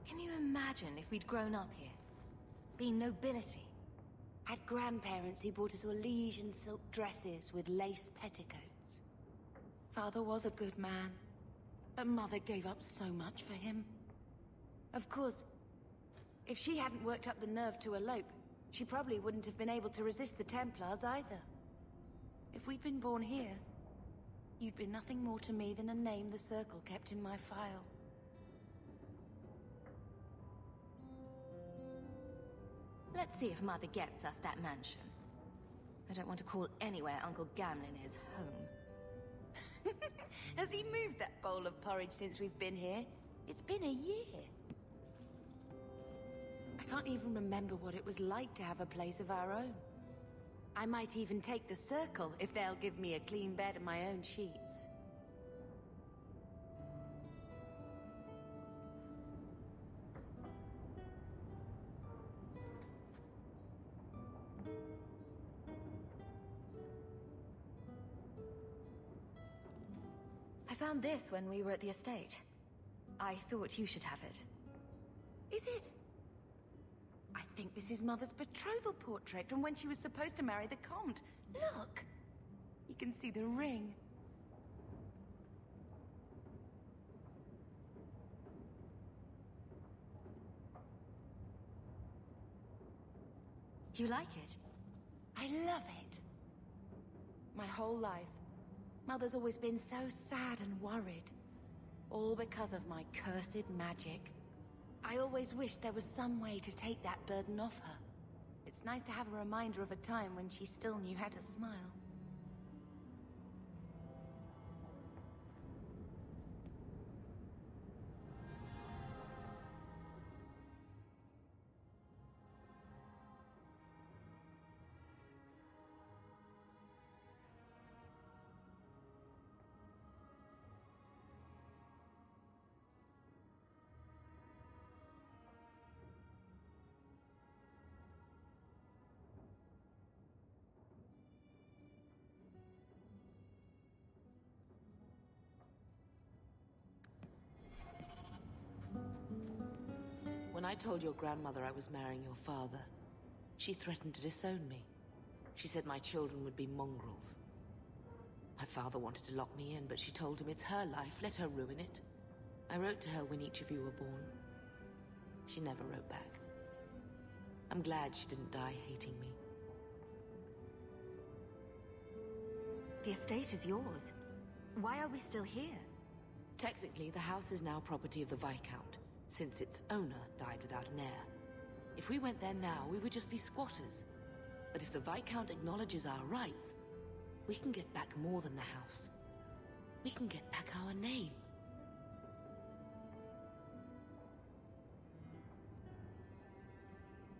Can you imagine if we'd grown up here? Been nobility? Had grandparents who bought us all liege and silk dresses with lace petticoats. Father was a good man, but Mother gave up so much for him. Of course, if she hadn't worked up the nerve to elope, she probably wouldn't have been able to resist the Templars either. If we'd been born here, you'd be nothing more to me than a name the Circle kept in my file. Let's see if Mother gets us that mansion. I don't want to call anywhere Uncle Gamlin is home. Has he moved that bowl of porridge since we've been here? It's been a year. I can't even remember what it was like to have a place of our own. I might even take the Circle if they'll give me a clean bed and my own sheets. I found this when we were at the estate. I thought you should have it. Is it? I think this is Mother's betrothal portrait from when she was supposed to marry the Comte. Look! You can see the ring. You like it? I love it. My whole life, Mother's always been so sad and worried. All because of my cursed magic. I always wished there was some way to take that burden off her. It's nice to have a reminder of a time when she still knew how to smile. When I told your grandmother I was marrying your father, she threatened to disown me. She said my children would be mongrels. My father wanted to lock me in, but she told him it's her life, let her ruin it. I wrote to her when each of you were born. She never wrote back. I'm glad she didn't die hating me. The estate is yours. Why are we still here? Technically, the house is now property of the Viscount, since its owner died without an heir. If we went there now, we would just be squatters. But if the Viscount acknowledges our rights, we can get back more than the house. We can get back our name.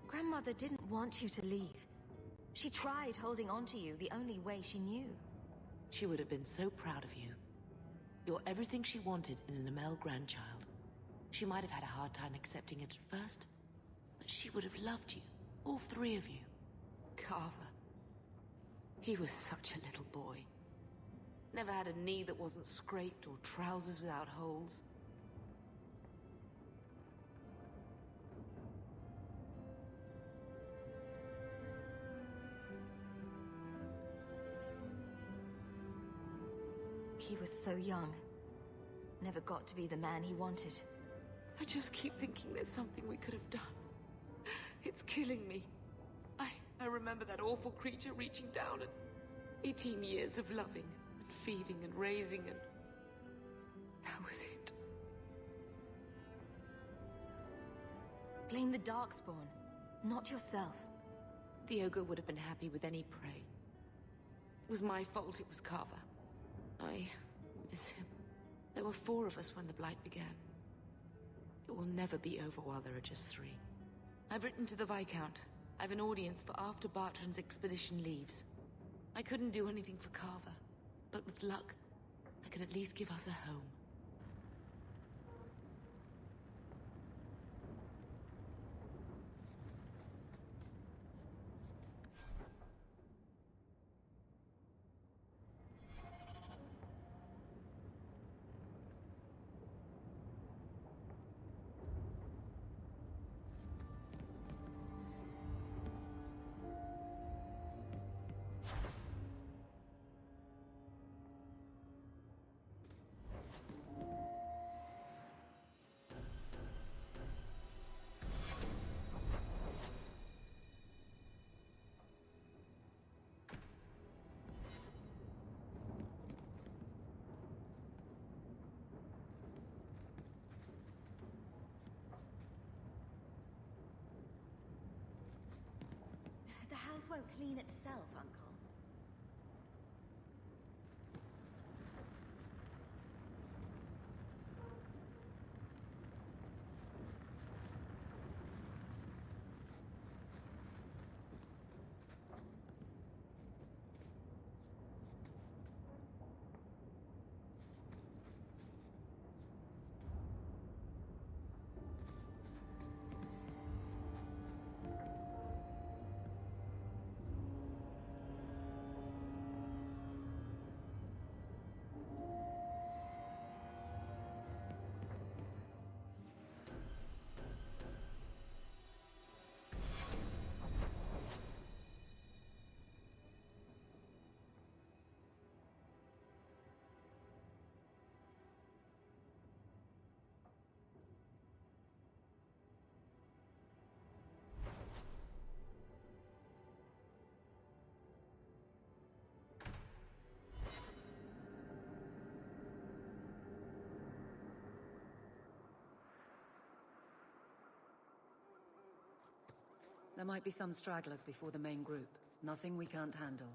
Grandmother didn't want you to leave. She tried holding on to you the only way she knew. She would have been so proud of you. You're everything she wanted in an Amel grandchild. She might have had a hard time accepting it at first, but she would have loved you, all three of you. Carver. He was such a little boy. Never had a knee that wasn't scraped or trousers without holes. He was so young. Never got to be the man he wanted. I just keep thinking there's something we could have done. It's killing me. I remember that awful creature reaching down and 18 years of loving and feeding and raising, and that was it. Blame the Darkspawn, not yourself. The ogre would have been happy with any prey. It was my fault it was Carver. I miss him. There were 4 of us when the Blight began. It will never be over while there are just 3. I've written to the Viscount. I've an audience for after Bartran's expedition leaves. I couldn't do anything for Carver, but with luck, I can at least give us a home. This won't clean itself, Uncle. There might be some stragglers before the main group. Nothing we can't handle.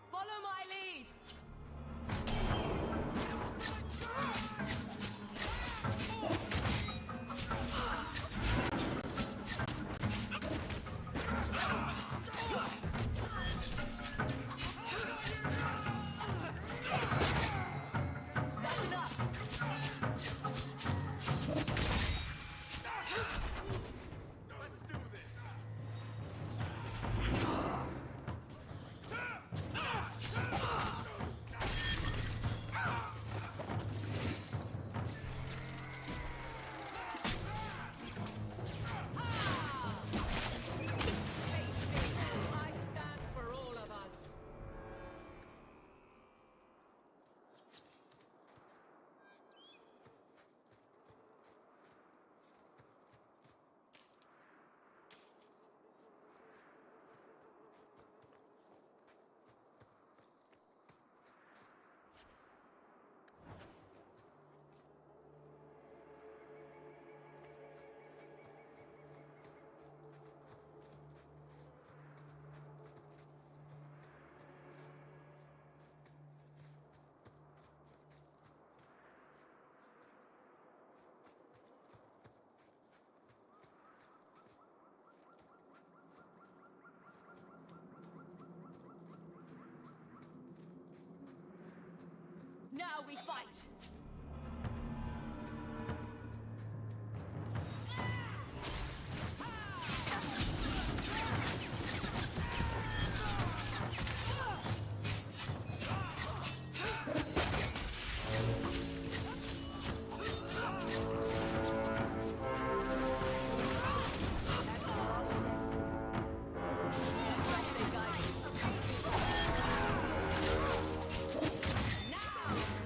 Follow my lead! Now we fight! Now,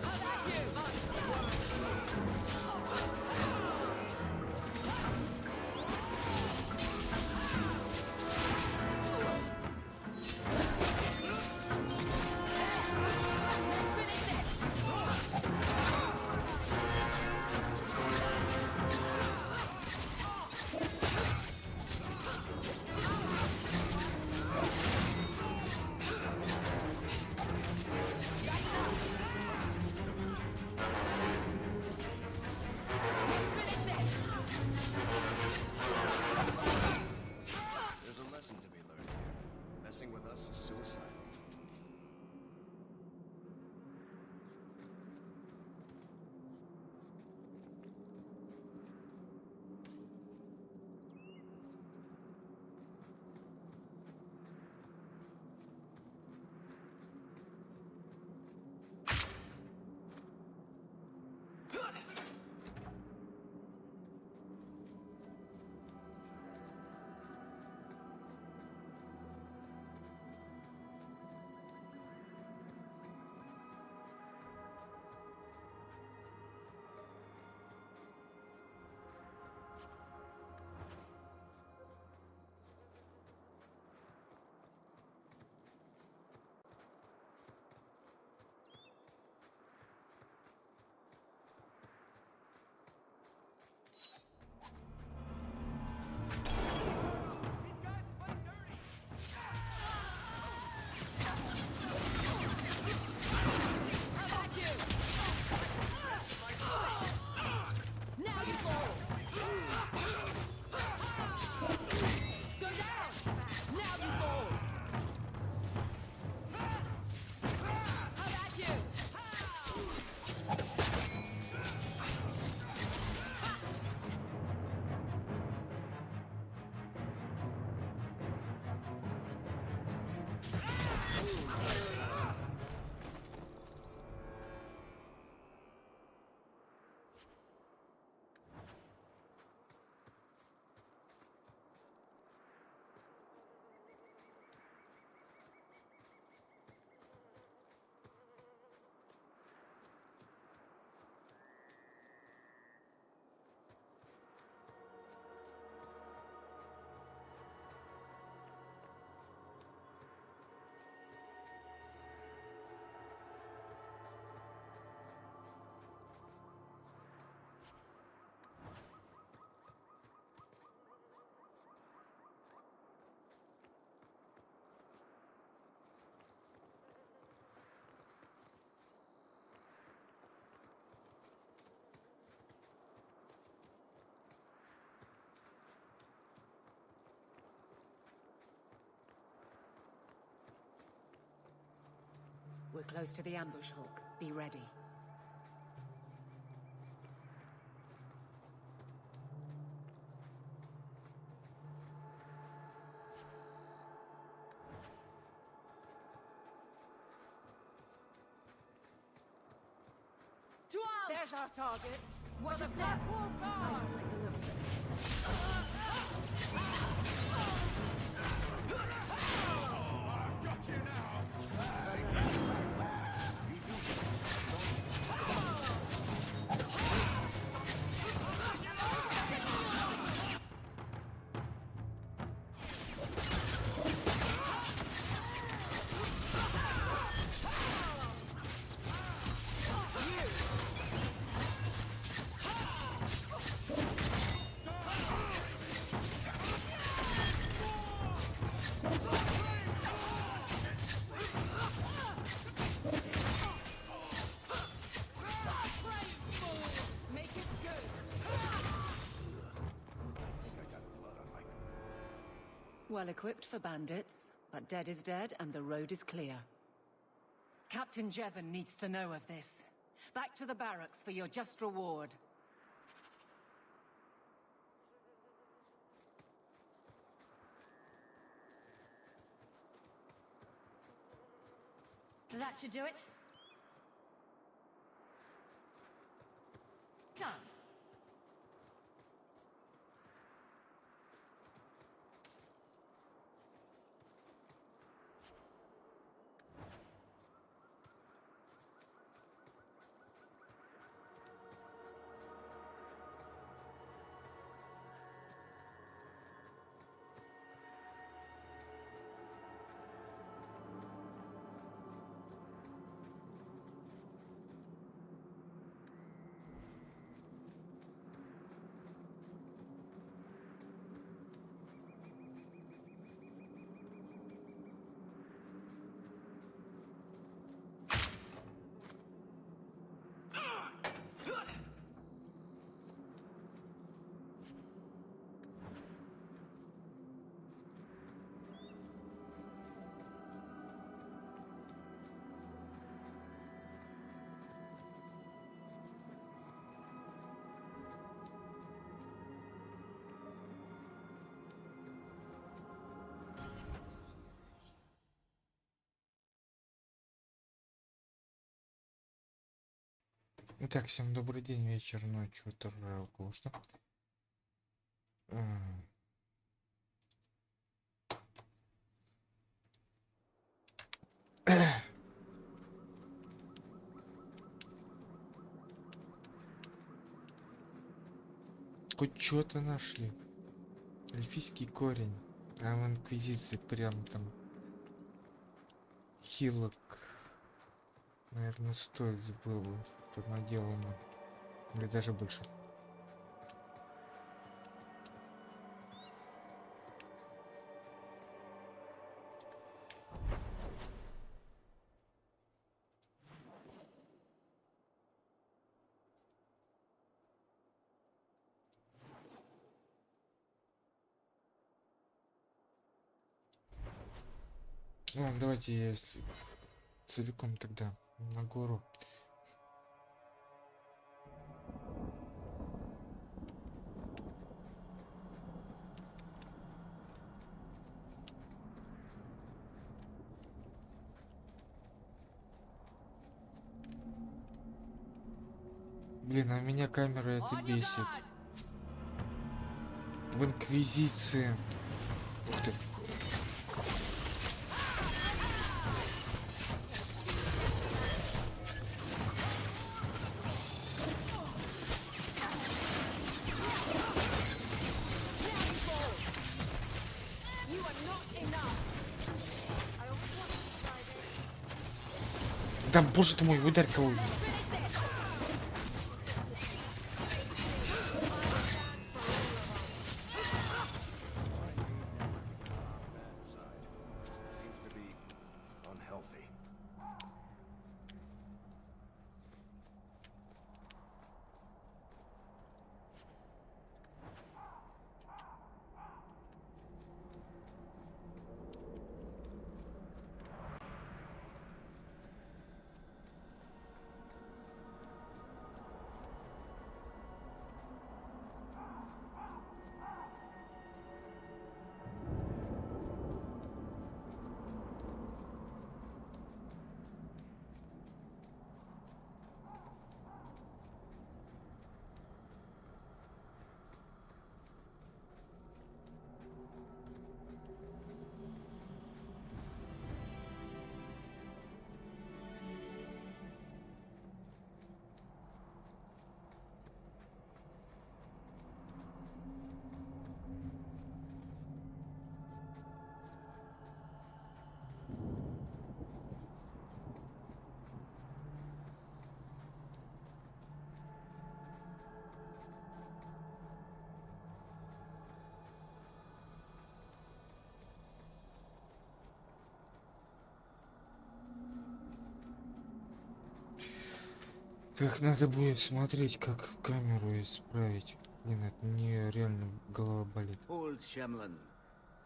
how about you? We're close to the ambush, Hawk. Be ready. There's our target. Watch For your the step. Blackwall Guard. I've got you now! Well equipped for bandits, but dead is dead and the road is clear. Captain Jevon needs to know of this. Back to the barracks for your just reward. That should do it. Done. Итак, всем добрый день, вечер, ночь, утро, у кого что. Хоть что-то нашли. Эльфийский корень. А в инквизиции прям там хилок. Наверное, стоит было поднаделано. Или даже больше. Ладно, давайте я если целиком тогда на гору. Блин, а меня камера это бесит. В инквизиции. Ух ты. Да боже ты мой, ударь кого-нибудь. Как надо будет смотреть, как камеру исправить. Блин, это мне реально голова болит. Old Shemlin,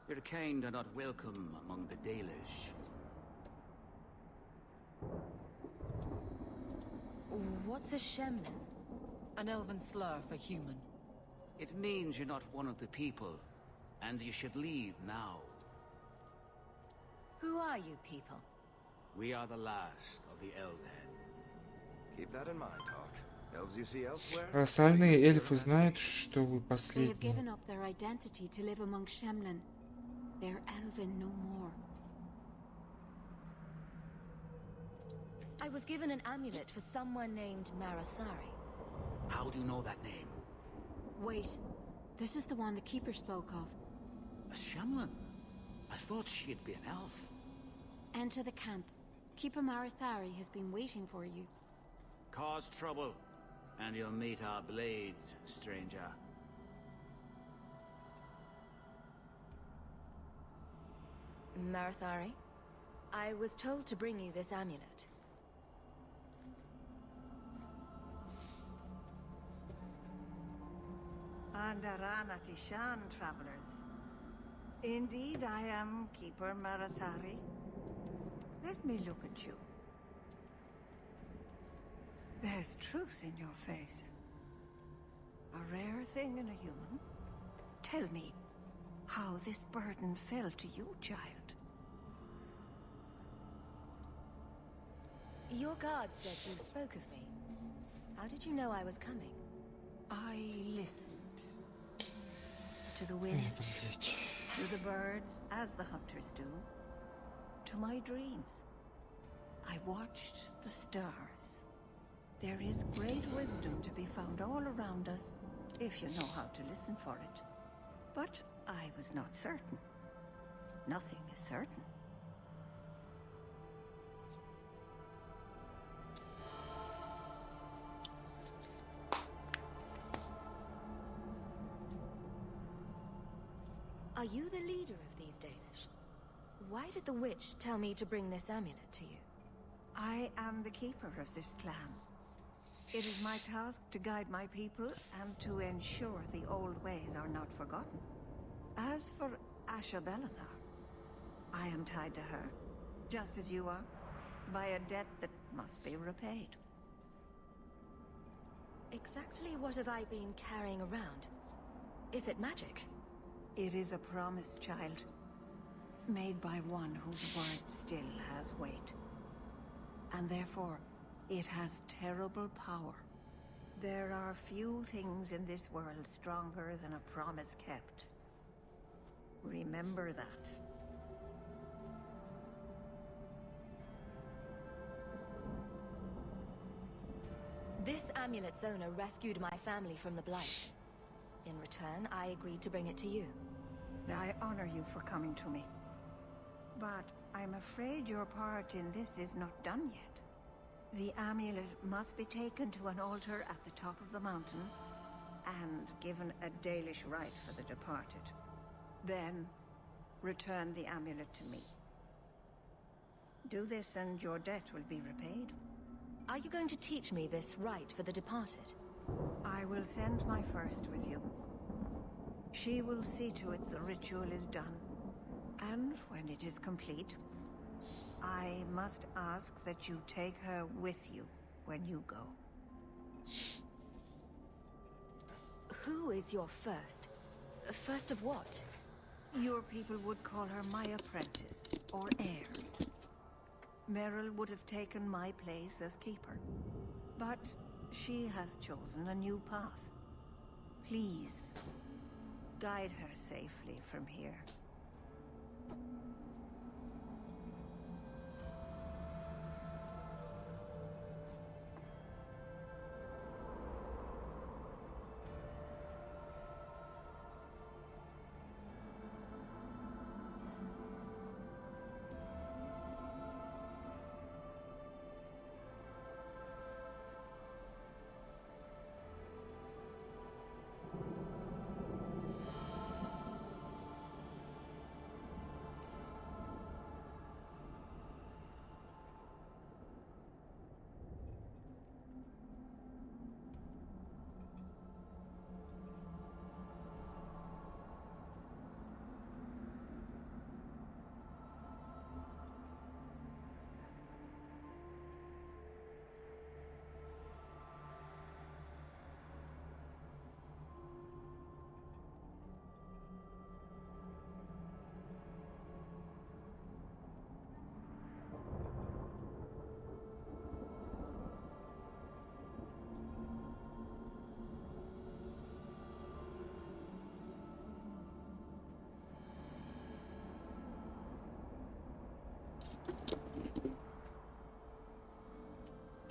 your kind are not welcome among the Dalish. What's a Shemlin? An elven slur for human. It means you're not one of the people, and you should leave now. Who are you people? We are the last of the Elven. Keep that in mind, Hawk. Elves you see elsewhere? А остальные эльфы знают, что вы They have последние. given up their identity to live among Shemlin. They're elven no more. I was given an amulet for someone named Marathari. How do you know that name? Wait, this is the one the Keeper spoke of. A Shemlin? I thought she'd be an elf. Enter the camp. Keeper Marathari has been waiting for you. Cause trouble, and you'll meet our blades, stranger. Marathari, I was told to bring you this amulet. Andarana Tishan, travelers. Indeed, I am Keeper Marathari. Let me look at you. There's truth in your face. A rare thing in a human. Tell me how this burden fell to you, child. Your guard said you spoke of me. How did you know I was coming? I listened. To the wind, to the birds, as the hunters do. To my dreams. I watched the stars. There is great wisdom to be found all around us, if you know how to listen for it. But I was not certain. Nothing is certain. Are you the leader of these Danish? Why did the witch tell me to bring this amulet to you? I am the keeper of this clan. It is my task to guide my people and to ensure the old ways are not forgotten. As for Asha Bellinar, I am tied to her, just as you are, by a debt that must be repaid. Exactly what have I been carrying around? Is it magic? It is a promise, child, made by one whose word still has weight. And therefore, it has terrible power. There are few things in this world stronger than a promise kept. Remember that. This amulet's owner rescued my family from the Blight. In return, I agreed to bring it to you. I honor you for coming to me. But I'm afraid your part in this is not done yet. The amulet must be taken to an altar at the top of the mountain and given a Dalish rite for the departed. Then, return the amulet to me. Do this and your debt will be repaid. Are you going to teach me this rite for the departed? I will send my first with you. She will see to it the ritual is done. And when it is complete, I must ask that you take her with you when you go. Who is your first? First of what? Your people would call her my apprentice, or heir. Meryl would have taken my place as keeper. But she has chosen a new path. Please, guide her safely from here.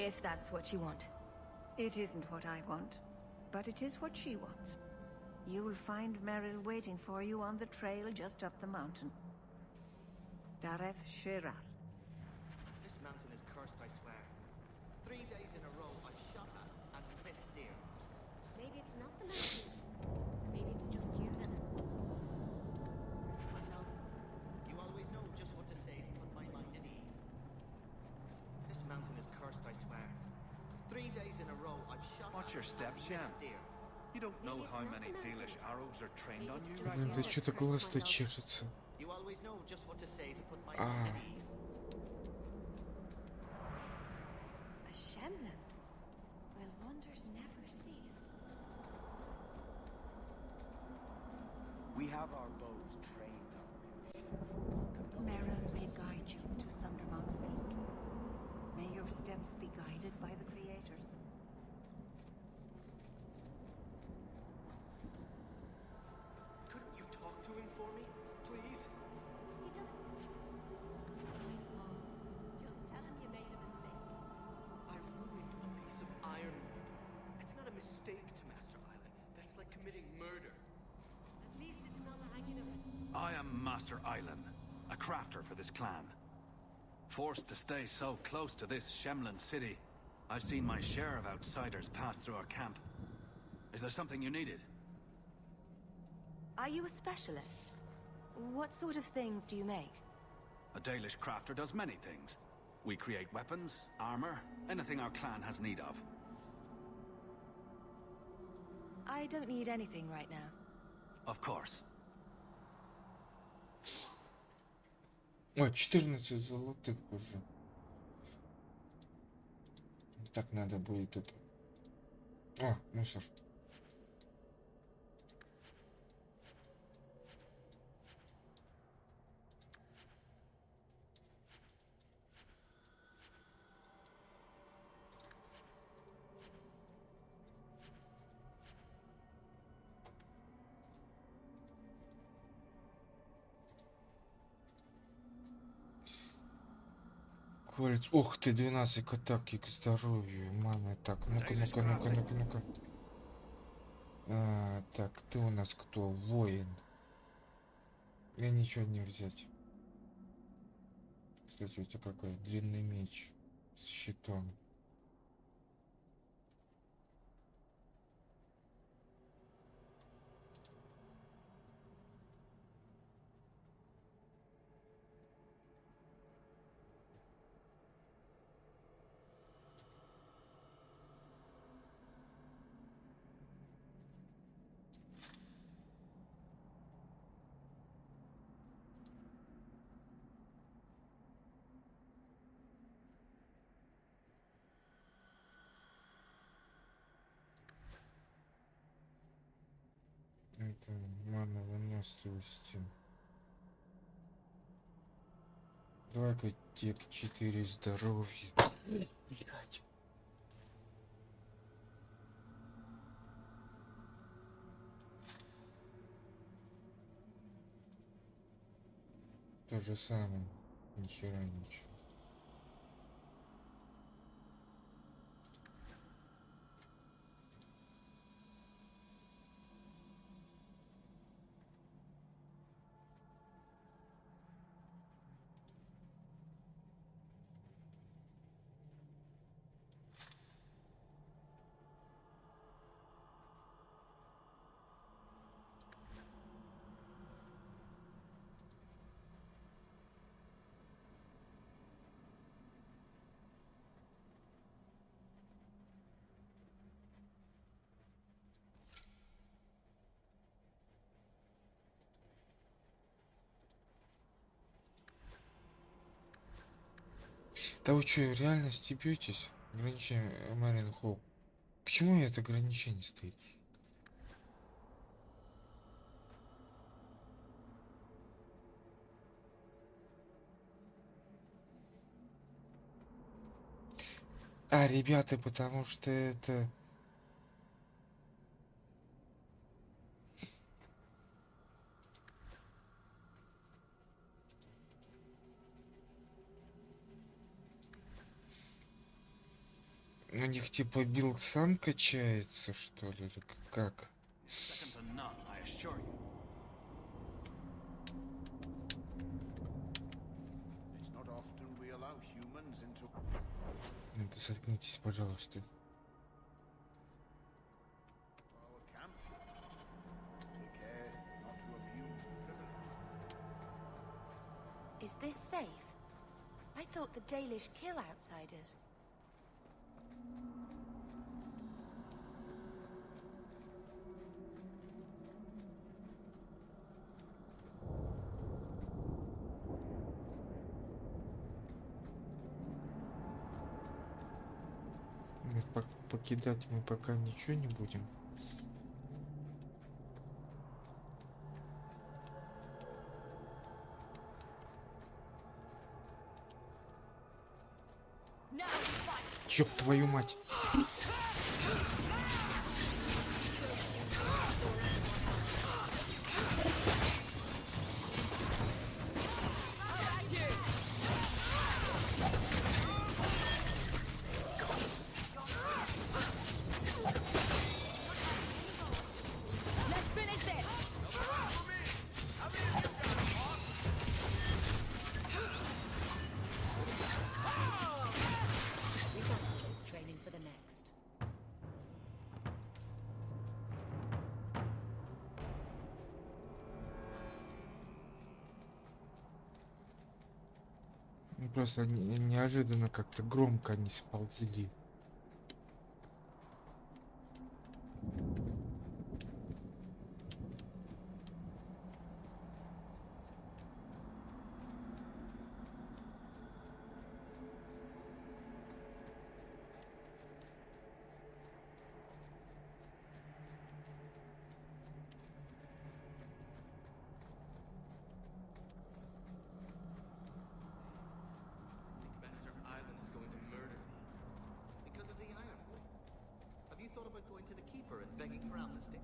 If that's what you want. It isn't what I want, but it is what she wants. You'll find Meryl waiting for you on the trail just up the mountain. Dareth Shiral. This mountain is cursed, I swear. 3 days in a row I've shot at and missed deer. Maybe it's not the mountain. Maybe it's just you that's... My love, you always know just what to say to put my mind at ease. This mountain is cursed, I swear. 3 days in a row I've shot Watch your steps, and Jan. missed deer. You don't know how many Dalish arrows are trained on you right Блин, now. да что-то глаз-то чешется. You always know just what to say to put my mind at ease. A Shemland. Well, wonders never cease. We have our bows trained on you. Meryl may guide you to Sundermount's Peak. May your steps be guided by the creators. Couldn't you talk to him for me, please? He doesn't... Just tell him you made a mistake. I ruined a piece of ironwood. It's not a mistake to Master Island. That's like committing murder. At least it's not a hanging of... I am Master Island, a crafter for this clan. Forced to stay so close to this Shemland city, I've seen my share of outsiders pass through our camp. Is there something you needed? Are you a specialist? What sort of things do you make? A Dalish crafter does many things. We create weapons, armor, anything our clan has need of. I don't need anything right now. Of course. О, 14 золотых уже. Так надо будет это. О, мусор. Колец. Ух ты, 12 атаки к здоровью, мама. Так, ну-ка. Так, ты у нас кто? Воин. Я ничего не взять. Кстати, у тебя какой? Длинный меч с щитом. Это мана выносливости. Давай-ка тек 4 здоровья. Блять. То же самое. Нихера ничего. Да вы что, реально стебетесь? Ограничение Марин Хоуп. Почему это ограничение стоит? А, ребята, потому что это... На них типа билд сам качается, что ли? Или как? Это соткнитесь, пожалуйста. Is this safe? I thought the Dalish kill outsiders. Нет, покидать мы пока ничего не будем. Ёб твою мать! Просто неожиданно как-то громко они сползли. Thought about going to the keeper and begging for amnesty?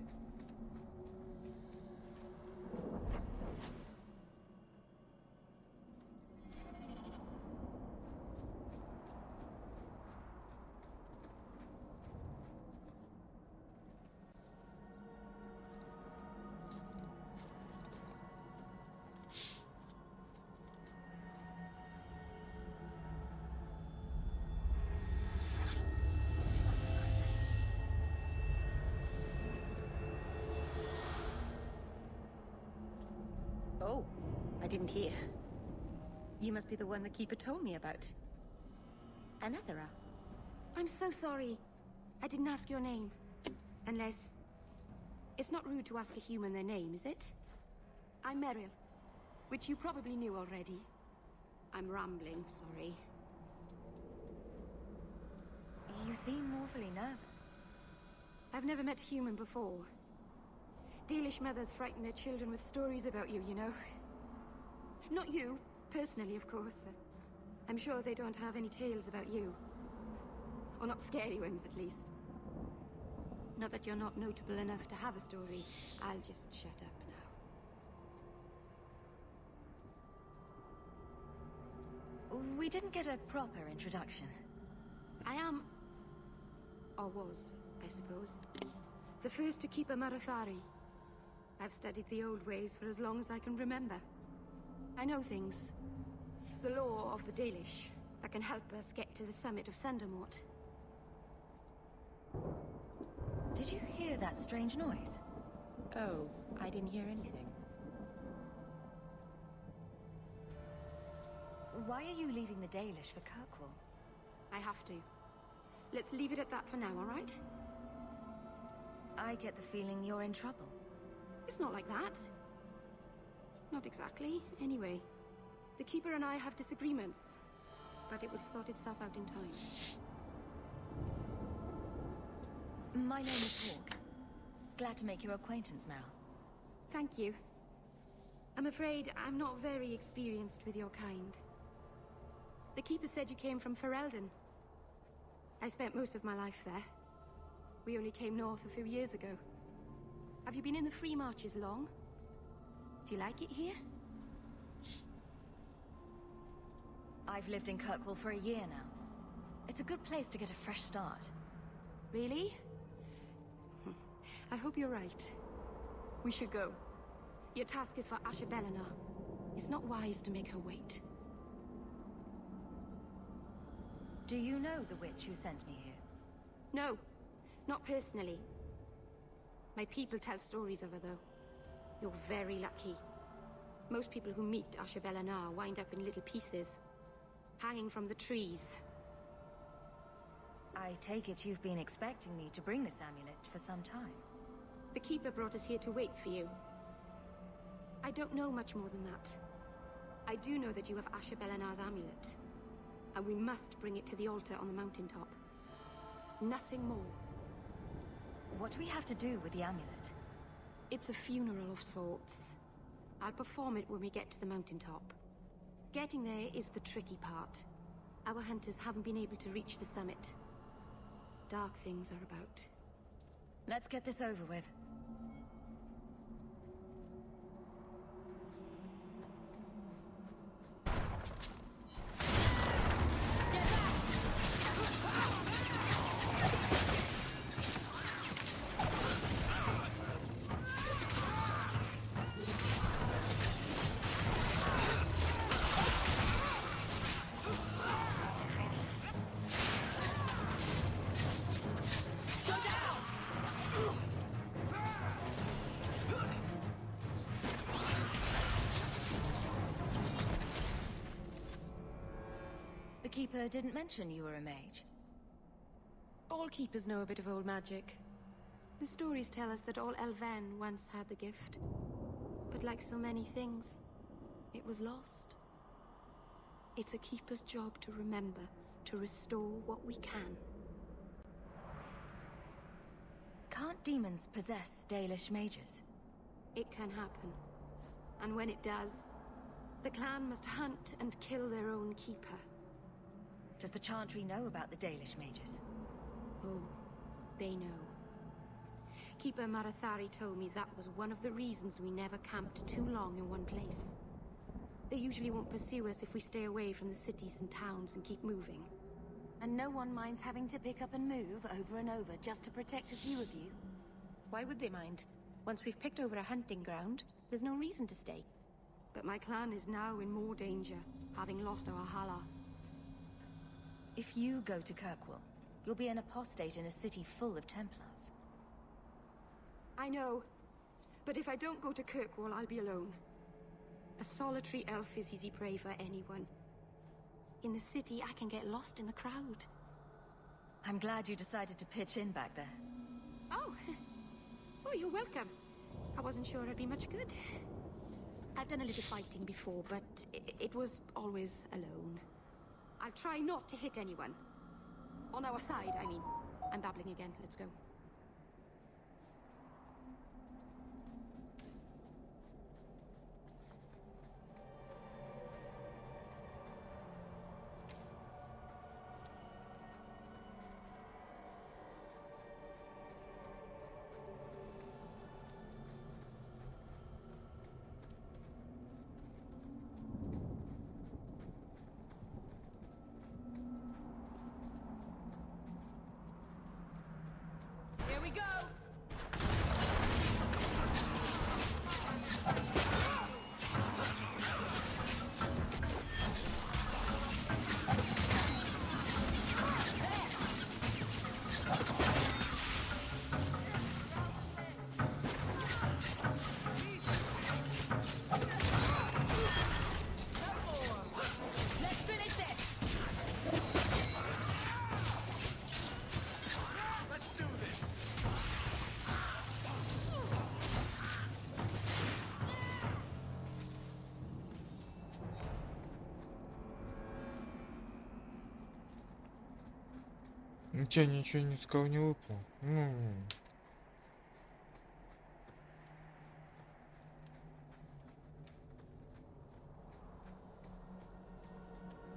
Oh, I didn't hear. You must be the one the keeper told me about. Another? I'm so sorry. I didn't ask your name. Unless... It's not rude to ask a human their name, is it? I'm Meryl, which you probably knew already. I'm rambling, sorry. You seem awfully nervous. I've never met a human before. Dalish mothers frighten their children with stories about you, you know. Not you, personally, of course. I'm sure they don't have any tales about you. Or not scary ones, at least. Not that you're not notable enough to have a story. I'll just shut up now. We didn't get a proper introduction. I am... or was, I suppose. The first to keep a Marathari. I've studied the old ways for as long as I can remember. I know things. The law of the Dalish that can help us get to the summit of Sundermort. Did you hear that strange noise? Oh, I didn't hear anything. Why are you leaving the Dalish for Kirkwall? I have to. Let's leave it at that for now, all right? I get the feeling you're in trouble. It's not like that. Not exactly, anyway. The Keeper and I have disagreements, but it will sort itself out in time. My name is Hawk. Glad to make your acquaintance, Meryl. Thank you. I'm afraid I'm not very experienced with your kind. The Keeper said you came from Ferelden. I spent most of my life there. We only came north a few years ago. Have you been in the Free Marches long? Do you like it here? I've lived in Kirkwall for a year now. It's a good place to get a fresh start. Really? I hope you're right. We should go. Your task is for Ashabelina. It's not wise to make her wait. Do you know the witch who sent me here? No, not personally. My people tell stories of her, though. You're very lucky. Most people who meet Ashabelina wind up in little pieces, hanging from the trees. I take it you've been expecting me to bring this amulet for some time. The Keeper brought us here to wait for you. I don't know much more than that. I do know that you have Ashabelina's amulet, and we must bring it to the altar on the mountaintop. Nothing more. What do we have to do with the amulet? It's a funeral of sorts. I'll perform it when we get to the mountaintop. Getting there is the tricky part. Our hunters haven't been able to reach the summit. Dark things are about. Let's get this over with. The Keeper didn't mention you were a mage. All keepers know a bit of old magic. The stories tell us that all Elven once had the gift. But like so many things, it was lost. It's a keeper's job to remember, to restore what we can. Can't demons possess Dalish mages? It can happen. And when it does, the clan must hunt and kill their own keeper. Does the Chantry know about the Dalish mages? Oh, they know. Keeper Marathari told me that was one of the reasons we never camped too long in one place. They usually won't pursue us if we stay away from the cities and towns and keep moving. And no one minds having to pick up and move over and over just to protect a few of you. Why would they mind? Once we've picked over a hunting ground, there's no reason to stay. But my clan is now in more danger, having lost our Hala. If you go to Kirkwall, you'll be an apostate in a city full of Templars. I know. But if I don't go to Kirkwall, I'll be alone. A solitary elf is easy prey for anyone. In the city, I can get lost in the crowd. I'm glad you decided to pitch in back there. Oh! Oh, you're welcome. I wasn't sure I'd be much good. I've done a little fighting before, but it was always alone. I'll try not to hit anyone. On our side, I mean. I'm babbling again. Let's go. Here we go! Let's finish this! Let's do this! Ничего не сказал, не выпал.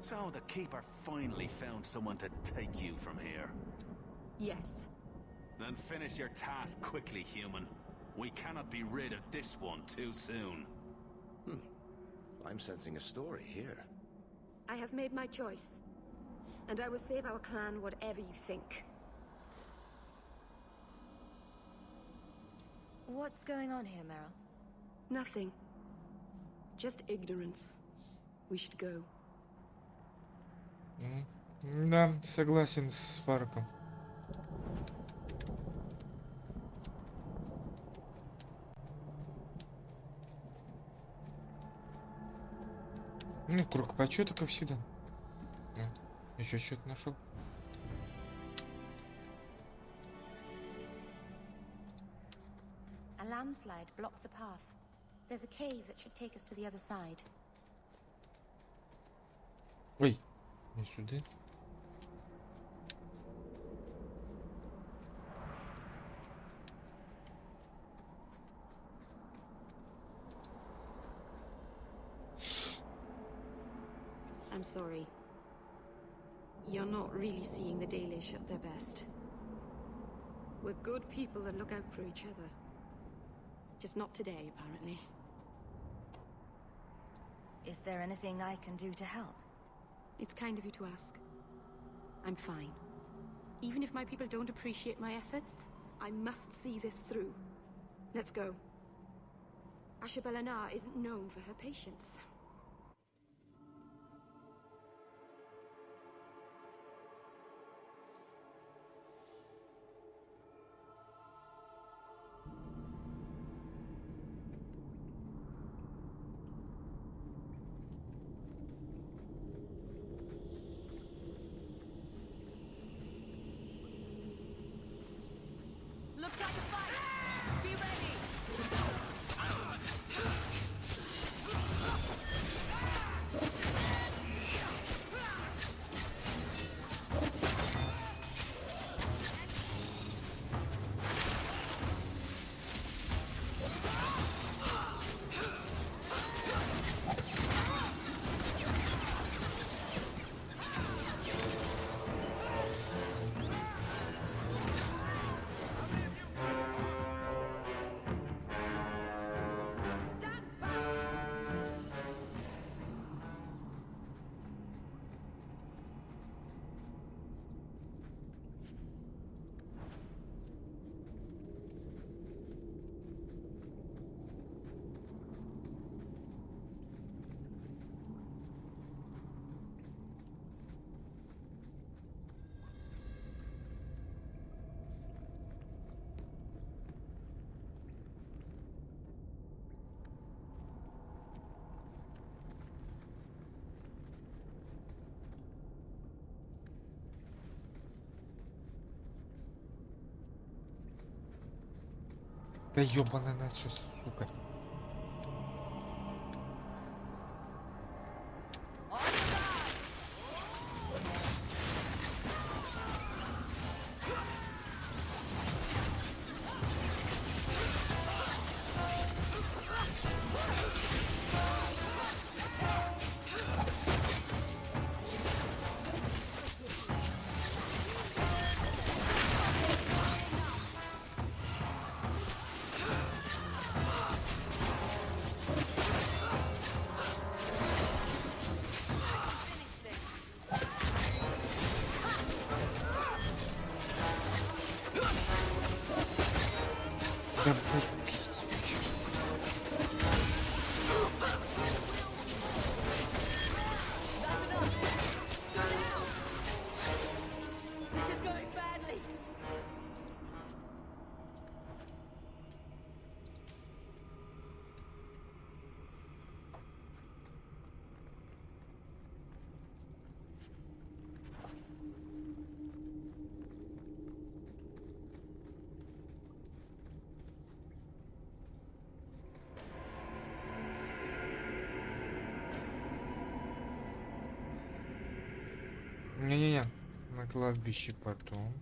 So the Keeper finally found someone to take you from here. Yes. Then finish your task quickly, human. We cannot be rid of this one too soon. I'm sensing a story here. I have made my choice. And I will save our clan whatever you think. What's going on here, Meryl? Nothing. Just ignorance. We should go. Да, согласен с Фарком. Ну, круг почета, как всегда. Еще что-то нашел. A landslide blocked the path. There's a cave that should take us to the other side. Ой, не сюда. I'm sorry. You're not really seeing the Dalish at their best. We're good people that look out for each other. Just not today, apparently. Is there anything I can do to help? It's kind of you to ask. I'm fine. Even if my people don't appreciate my efforts, I must see this through. Let's go. Ashabelana isn't known for her patience. Looks like a fight! Be ready! Да ёбаный нас сейчас, сука. Не-не-не, на кладбище потом.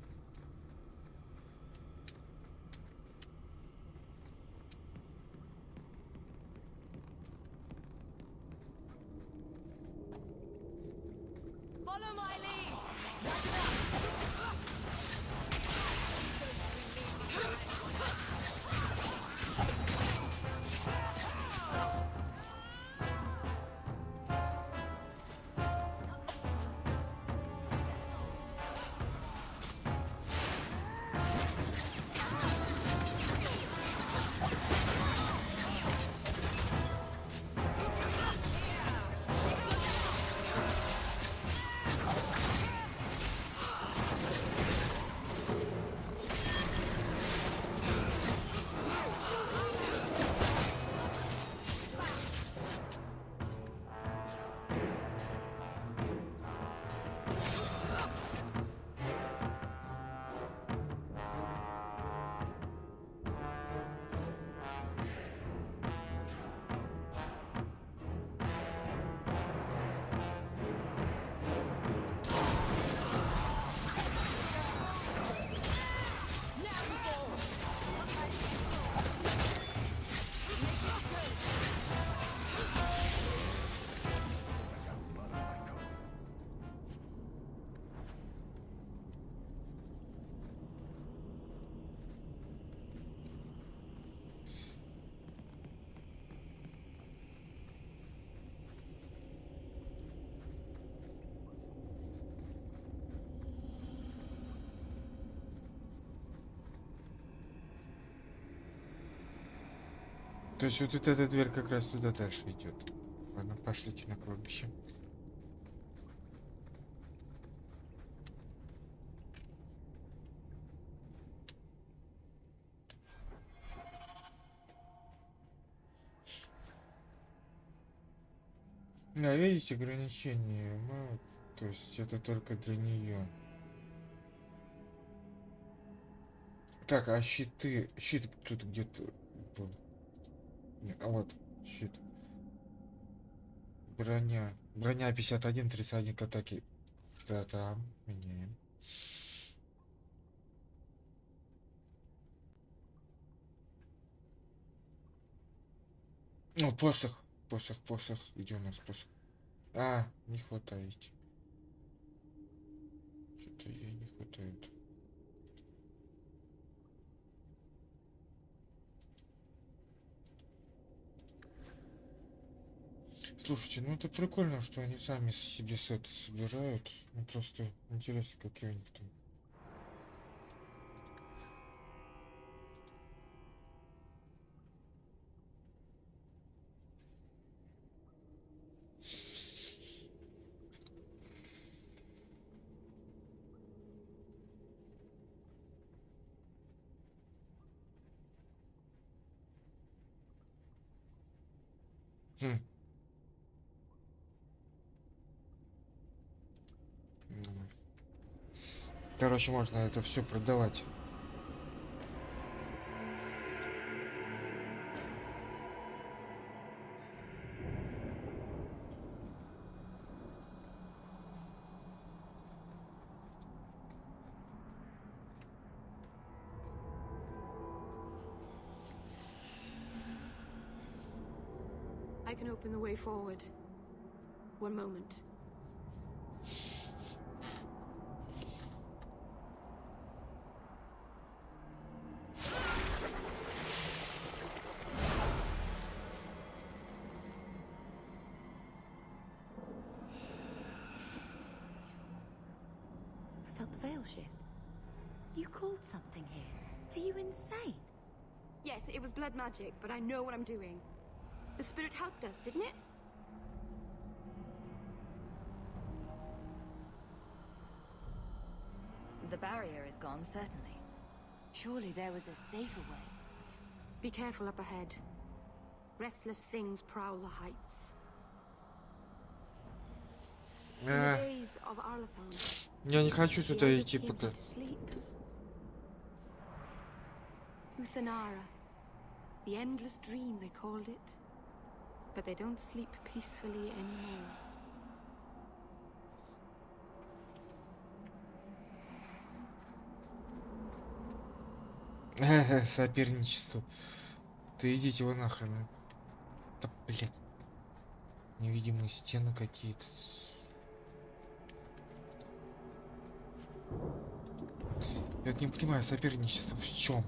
Follow my lead! То есть вот эта дверь как раз туда дальше идет. Ладно, пошлите на кладбище. Да, видите, ограничения, ну, то есть это только для нее. Так, а щиты, щит тут где-то был. Не, а вот щит. Броня 51, 31 к атаке. Да, там меняем. Ну, посох. Где у нас посох? А, не хватает. Что-то ей не хватает. Слушайте, ну это прикольно, что они сами себе сеты собирают. Ну просто интересно, какие у них там. Короче, можно это все продавать. I can open the way forward. One moment. I felt the veil shift. You called something here. Are you insane? Yes, it was blood magic, but I know what I'm doing. The spirit helped us, didn't it? The barrier is gone, certainly. Surely there was a safer way. Be careful up ahead. Restless things prowl the heights. In the days of Arlathon, Я не хочу туда идти пока. Uthanara. The endless dream, they called it. But they don't sleep peacefully anymore. Соперничество. Ты идите вы нахрен. Да, блядь. Невидимые стены какие-то. Я не понимаю, соперничество в чем?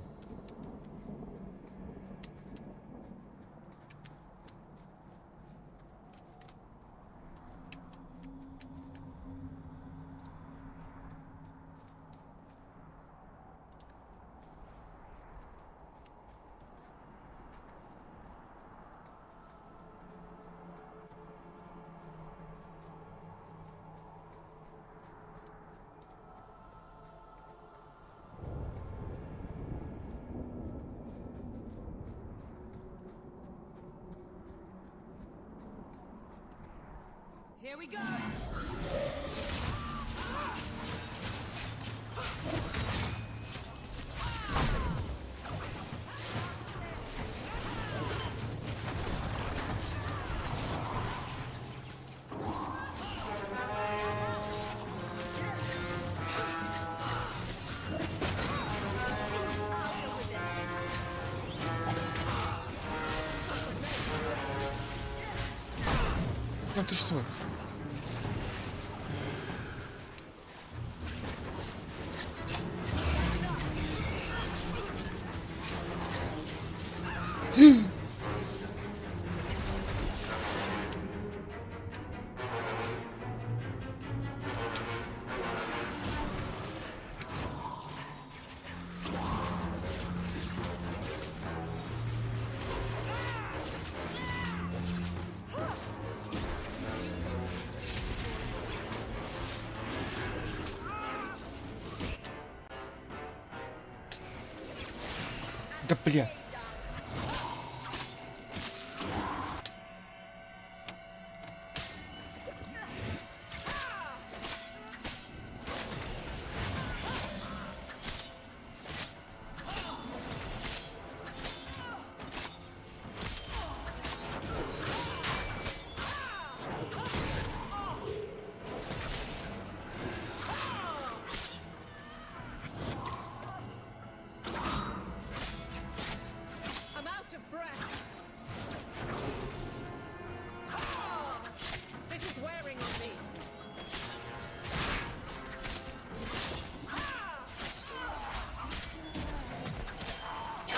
Here we go! Ну ты что? Да бля.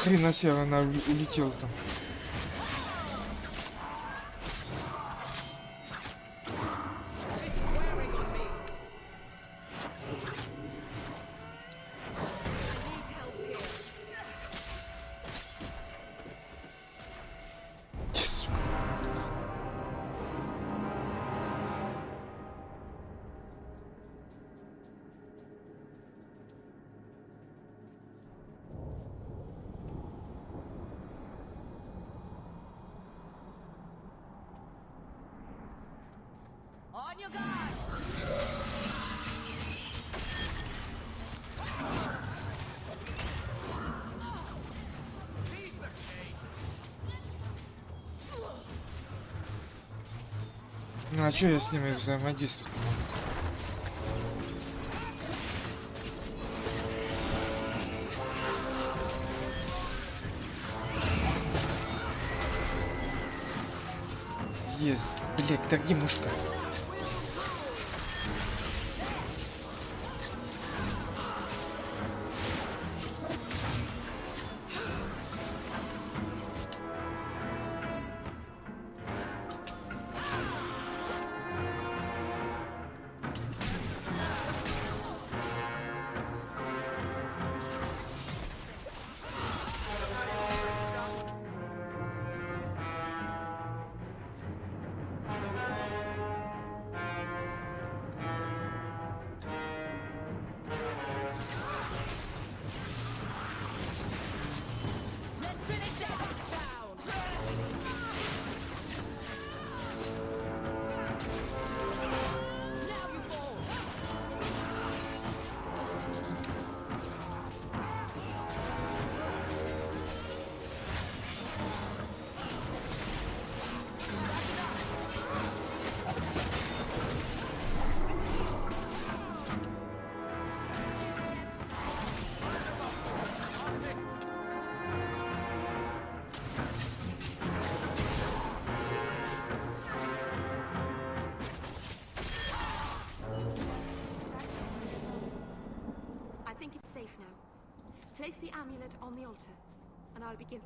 Хрена себе, она улетела там. On your guard! Ну а чё я с ними взаимодействовать? Есть. Блять, да где мушка? Place the amulet on the altar, and I'll begin.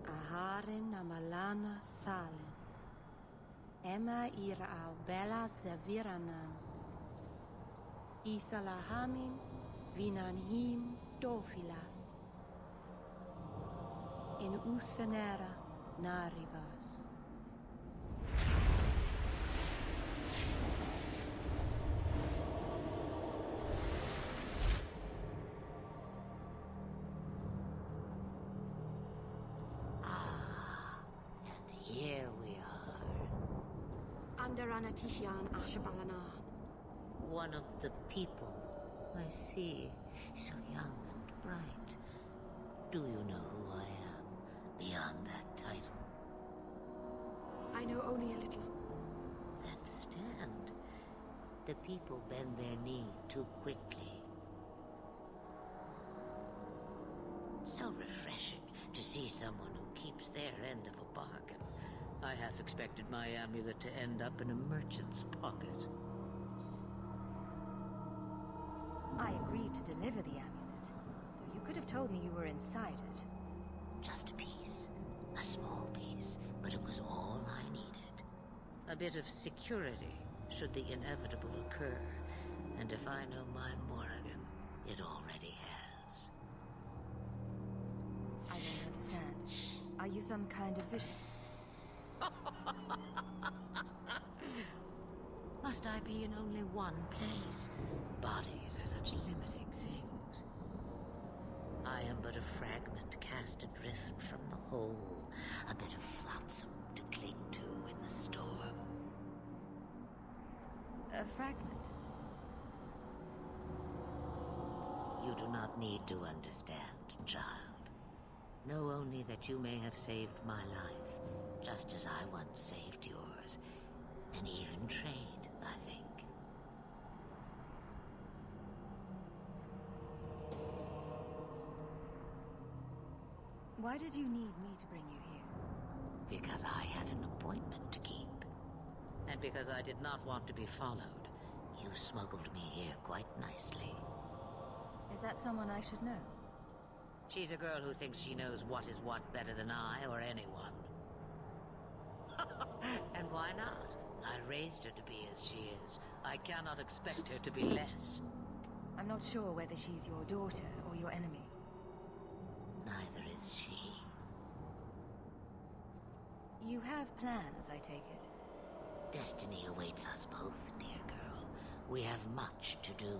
Aharin amalana salen. Emma ira au bella zaviranan. Isalahamin vinanhim dofilas. In usanera narivas. Masarana Tishian Ashabalana. One of the people. I see. So young and bright. Do you know who I am, beyond that title? I know only a little. Then stand. The people bend their knee too quickly. So refreshing to see someone who keeps their end of a bargain. I half expected my amulet to end up in a merchant's pocket. I agreed to deliver the amulet, though you could have told me you were inside it. Just a piece. A small piece, but it was all I needed. A bit of security, should the inevitable occur. And if I know my Morrigan, it already has. I don't understand. Are you some kind of vision? Must I be in only one place? Bodies are such limiting things. I am but a fragment cast adrift from the whole, a bit of flotsam to cling to in the storm. A fragment? You do not need to understand, child. Know only that you may have saved my life, just as I once saved yours. An even trade, I think. Why did you need me to bring you here? Because I had an appointment to keep. And because I did not want to be followed, you smuggled me here quite nicely. Is that someone I should know? She's a girl who thinks she knows what is what better than I or anyone. And why not? I raised her to be as she is. I cannot expect her to be less. I'm not sure whether she's your daughter or your enemy. Neither is she. You have plans, I take it? Destiny awaits us both, dear girl. We have much to do.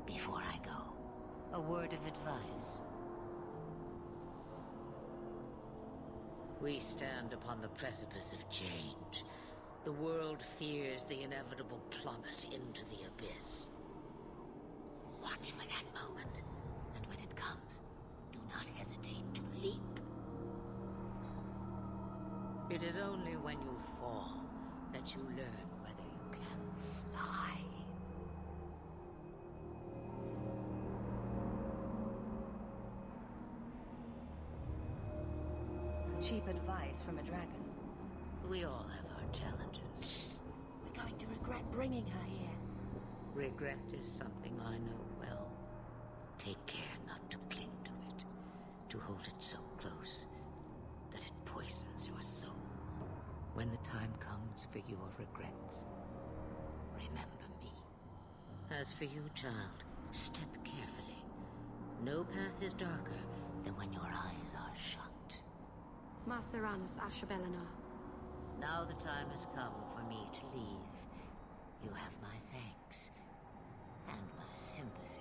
Before I go, a word of advice. We stand upon the precipice of change. The world fears the inevitable plummet into the abyss. Watch for that moment, and when it comes, do not hesitate to leap. It is only when you fall that you learn whether you can fly. Cheap advice from a dragon. We all have our challenges. We're going to regret bringing her here. Regret is something I know well. Take care not to cling to it, to hold it so close that it poisons your soul. When the time comes for your regrets, remember me. As for you, child, step carefully. No path is darker than when your eyes are shut. Masaranas Ashabelana. Now the time has come for me to leave. You have my thanks and my sympathy.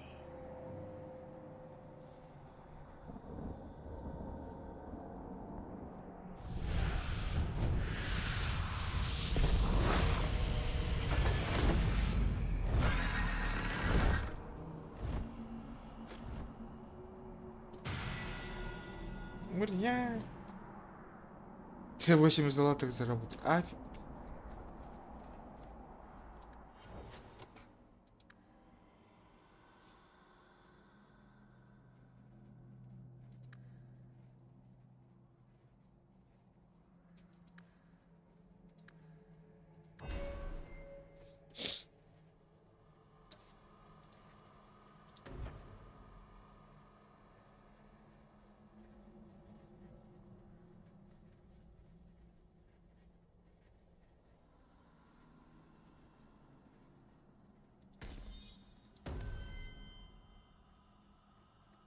Я 8 золотых заработал.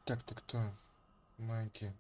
Так-то кто? Майки.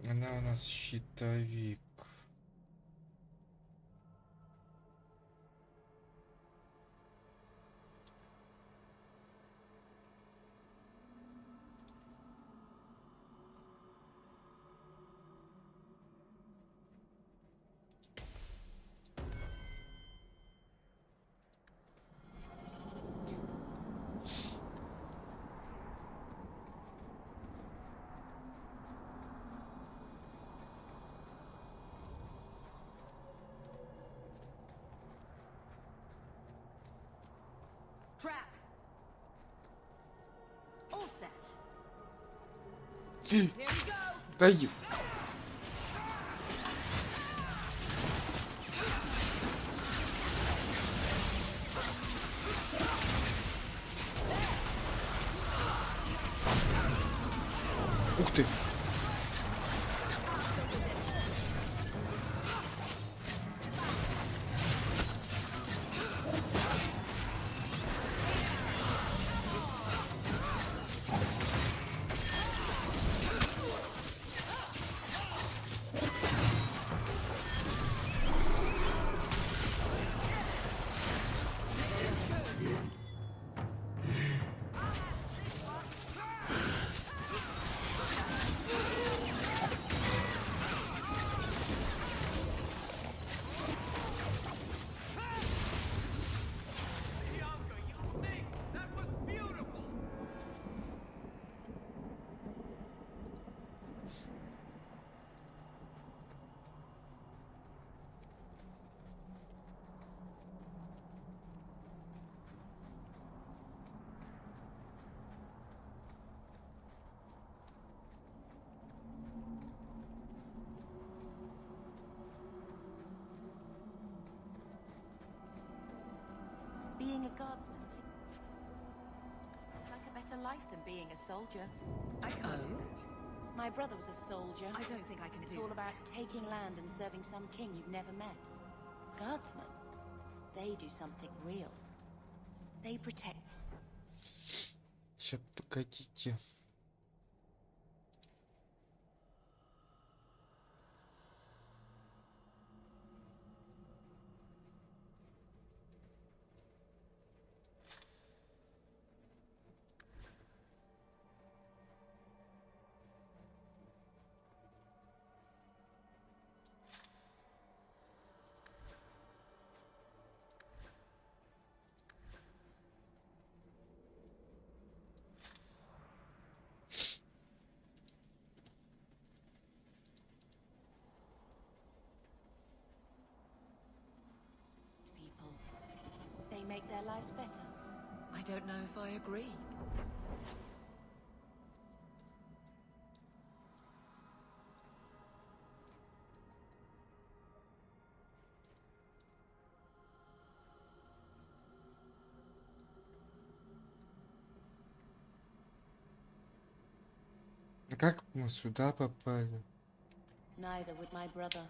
Она у нас щитовик. Trap. All set. Here we go. Даю. Ух ты. Being a guardsman seems like a better life than being a soldier. I can't do it. My brother was a soldier. I don't think I can It's do all that. about taking land and serving some king you've never met. Guardsmen, they do something real. They protect. Сейчас, погодите. People, they make their lives better. I don't know if I agree. Как мы сюда попали? Neither would my brother.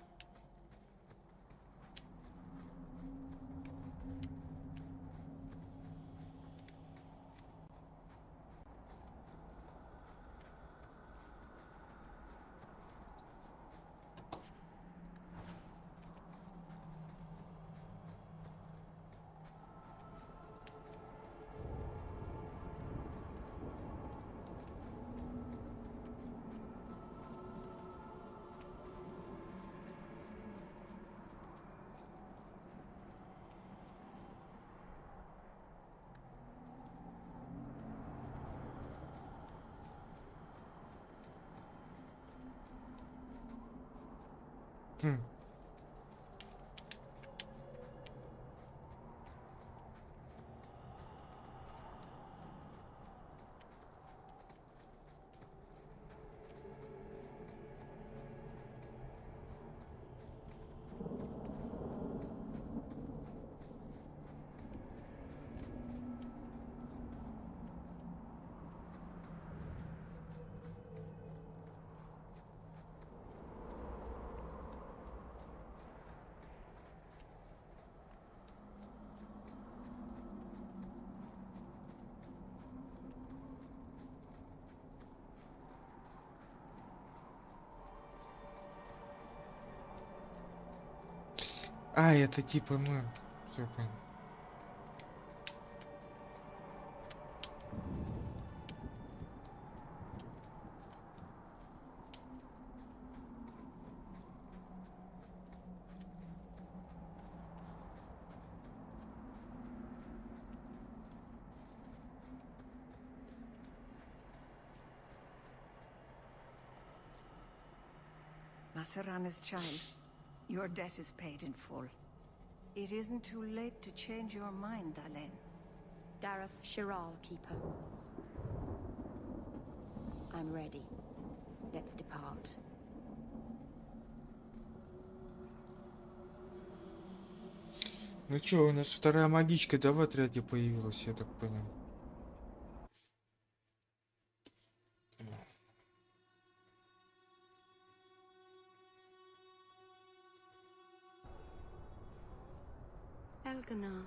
А, это типа мы... Все понял. Masarana's child, your debt is paid in full. It isn't too late to change your mind, Alen. Dareth Shiral, Keeper. I'm ready. Let's depart. Ну чё, у нас вторая магичка, да, в отряде появилась, я так понял. Elganon.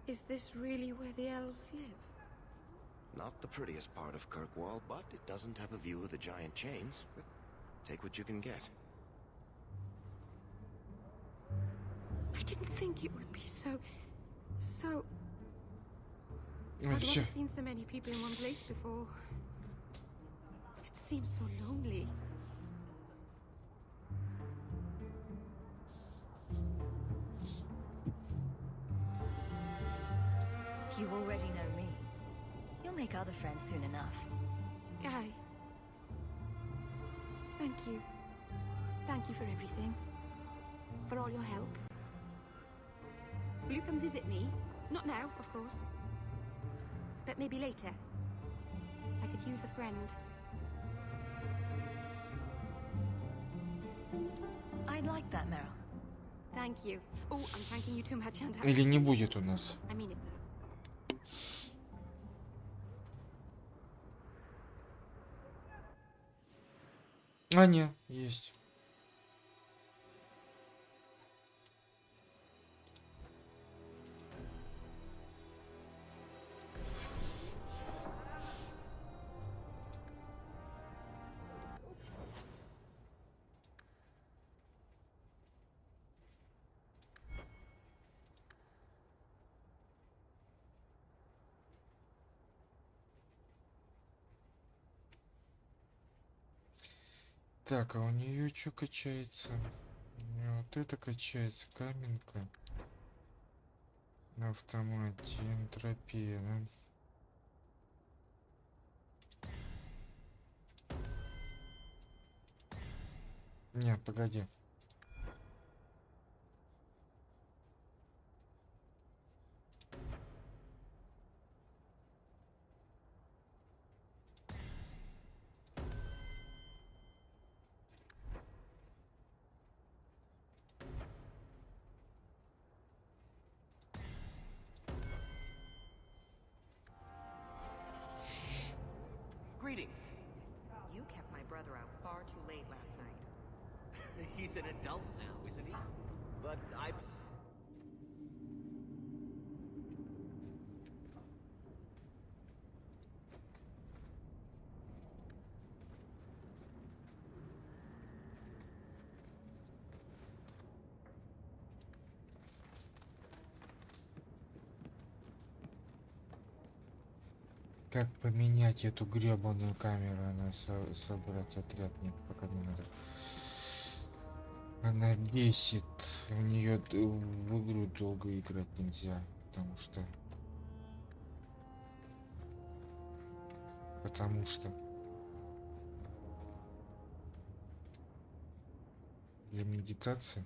Is this really where the elves live? Not the prettiest part of Kirkwall, but it doesn't have a view of the giant chains. But take what you can get. I didn't think it would be so... I'd Вообще. never seen so many people in one place before. It seems so lonely. You already know me. You'll make other friends soon enough. Guy. Thank you. Thank you for everything. For all your help. Will you come visit me? Not now, of course. But maybe later. I could use a friend. I'd like that, Meryl. Thank you. Oh, I'm thanking you too much, and Или не будет у нас. I mean it though. А, не, есть. Так, а у нее что качается? У нее вот это качается, каменка. На автомате, энтропия, да? Нет, погоди. Greetings. You kept my brother out far too late last night. He's an adult now, isn't he? But I... Как поменять эту гребаную камеру, она собрать отряд? Нет, пока не надо. Она бесит. В нее в игру долго играть нельзя, потому что для медитации.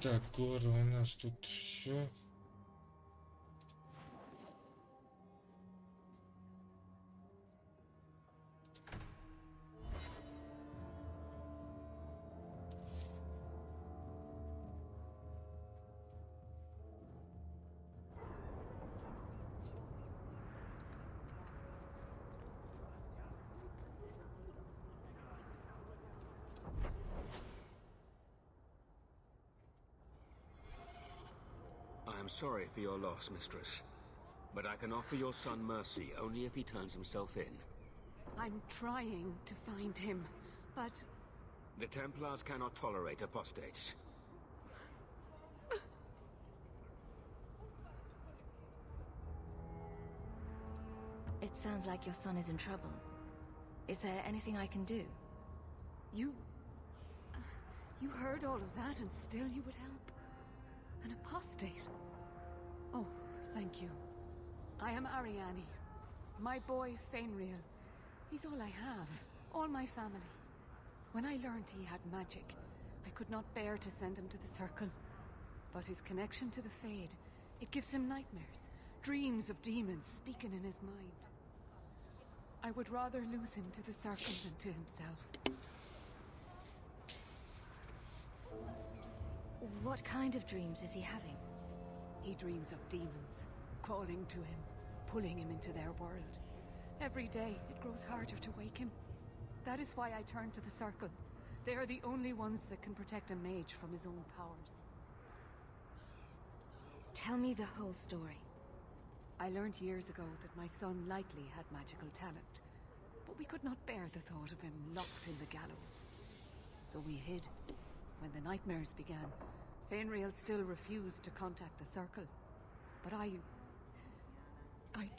Так, горы у нас тут все. am sorry for your loss, mistress. But I can offer your son mercy only if he turns himself in. I'm trying to find him, but... The Templars cannot tolerate apostates. It sounds like your son is in trouble. Is there anything I can do? You heard all of that and still you would help? An apostate? Oh, thank you. I am Ariane. My boy, Fainriel. He's all I have. All my family. When I learned he had magic, I could not bear to send him to the Circle. But his connection to the Fade, it gives him nightmares. Dreams of demons speaking in his mind. I would rather lose him to the Circle than to himself. What kind of dreams is he having? He dreams of demons, calling to him, pulling him into their world. Every day, it grows harder to wake him. That is why I turn to the Circle. They are the only ones that can protect a mage from his own powers. Tell me the whole story. I learned years ago that my son likely had magical talent, but we could not bear the thought of him locked in the gallows. So we hid. When the nightmares began, Fainriel still refused to contact the Circle. But I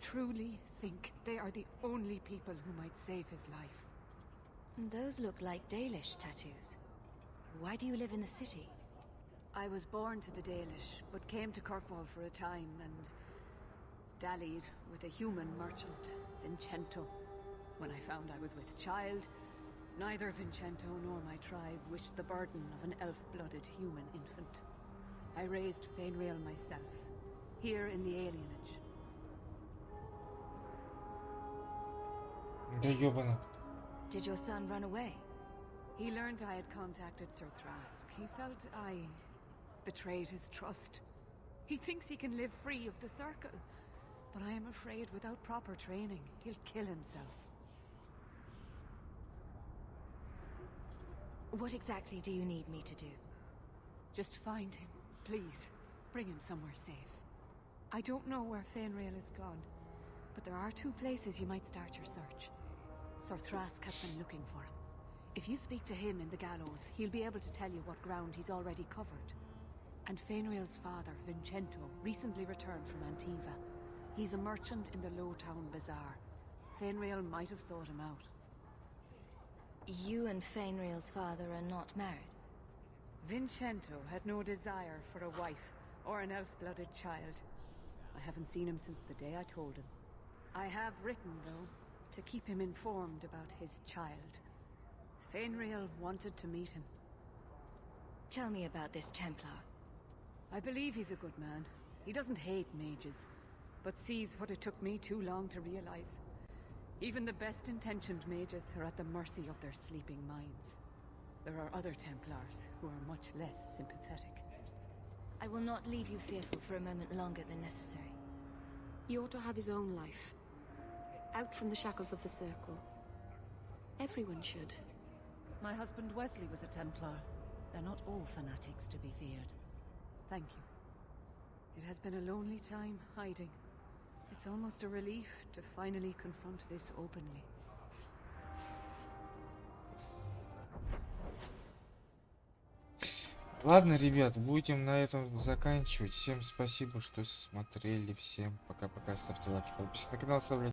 truly think they are the only people who might save his life. Those look like Dalish tattoos. Why do you live in the city? I was born to the Dalish, but came to Kirkwall for a time and dallied with a human merchant, Vincento. When I found I was with child, neither Vincento nor my tribe wished the burden of an elf-blooded human infant. I raised Fainriel myself, here in the alienage. Did your son run away? He learned I had contacted Sir Thrask. He felt I betrayed his trust. He thinks he can live free of the Circle, but I am afraid without proper training, he'll kill himself. What exactly do you need me to do? Just find him, please. Bring him somewhere safe. I don't know where Fainriel is gone, but there are 2 places you might start your search. Sir Thrask has been looking for him. If you speak to him in the gallows, he'll be able to tell you what ground he's already covered. And Fainriel's father, Vincento, recently returned from Antiva. He's a merchant in the Lowtown Bazaar. Fainriel might have sought him out. You and Fainriel's father are not married? Vincento had no desire for a wife or an elf-blooded child. I haven't seen him since the day I told him. I have written, though, to keep him informed about his child. Fainriel wanted to meet him. Tell me about this Templar. I believe he's a good man. He doesn't hate mages, but sees what it took me too long to realize. Even the best-intentioned mages are at the mercy of their sleeping minds. There are other Templars who are much less sympathetic. I will not leave you fearful for a moment longer than necessary. He ought to have his own life. Out from the shackles of the Circle. Everyone should. My husband Wesley was a Templar. They're not all fanatics to be feared. Thank you. It has been a lonely time hiding. It's almost a relief to finally confront this openly. Ладно, ребят, будем на этом заканчивать. Всем спасибо, что смотрели. Всем пока-пока. Ставьте лайки, подписывайтесь на канал, оставляйте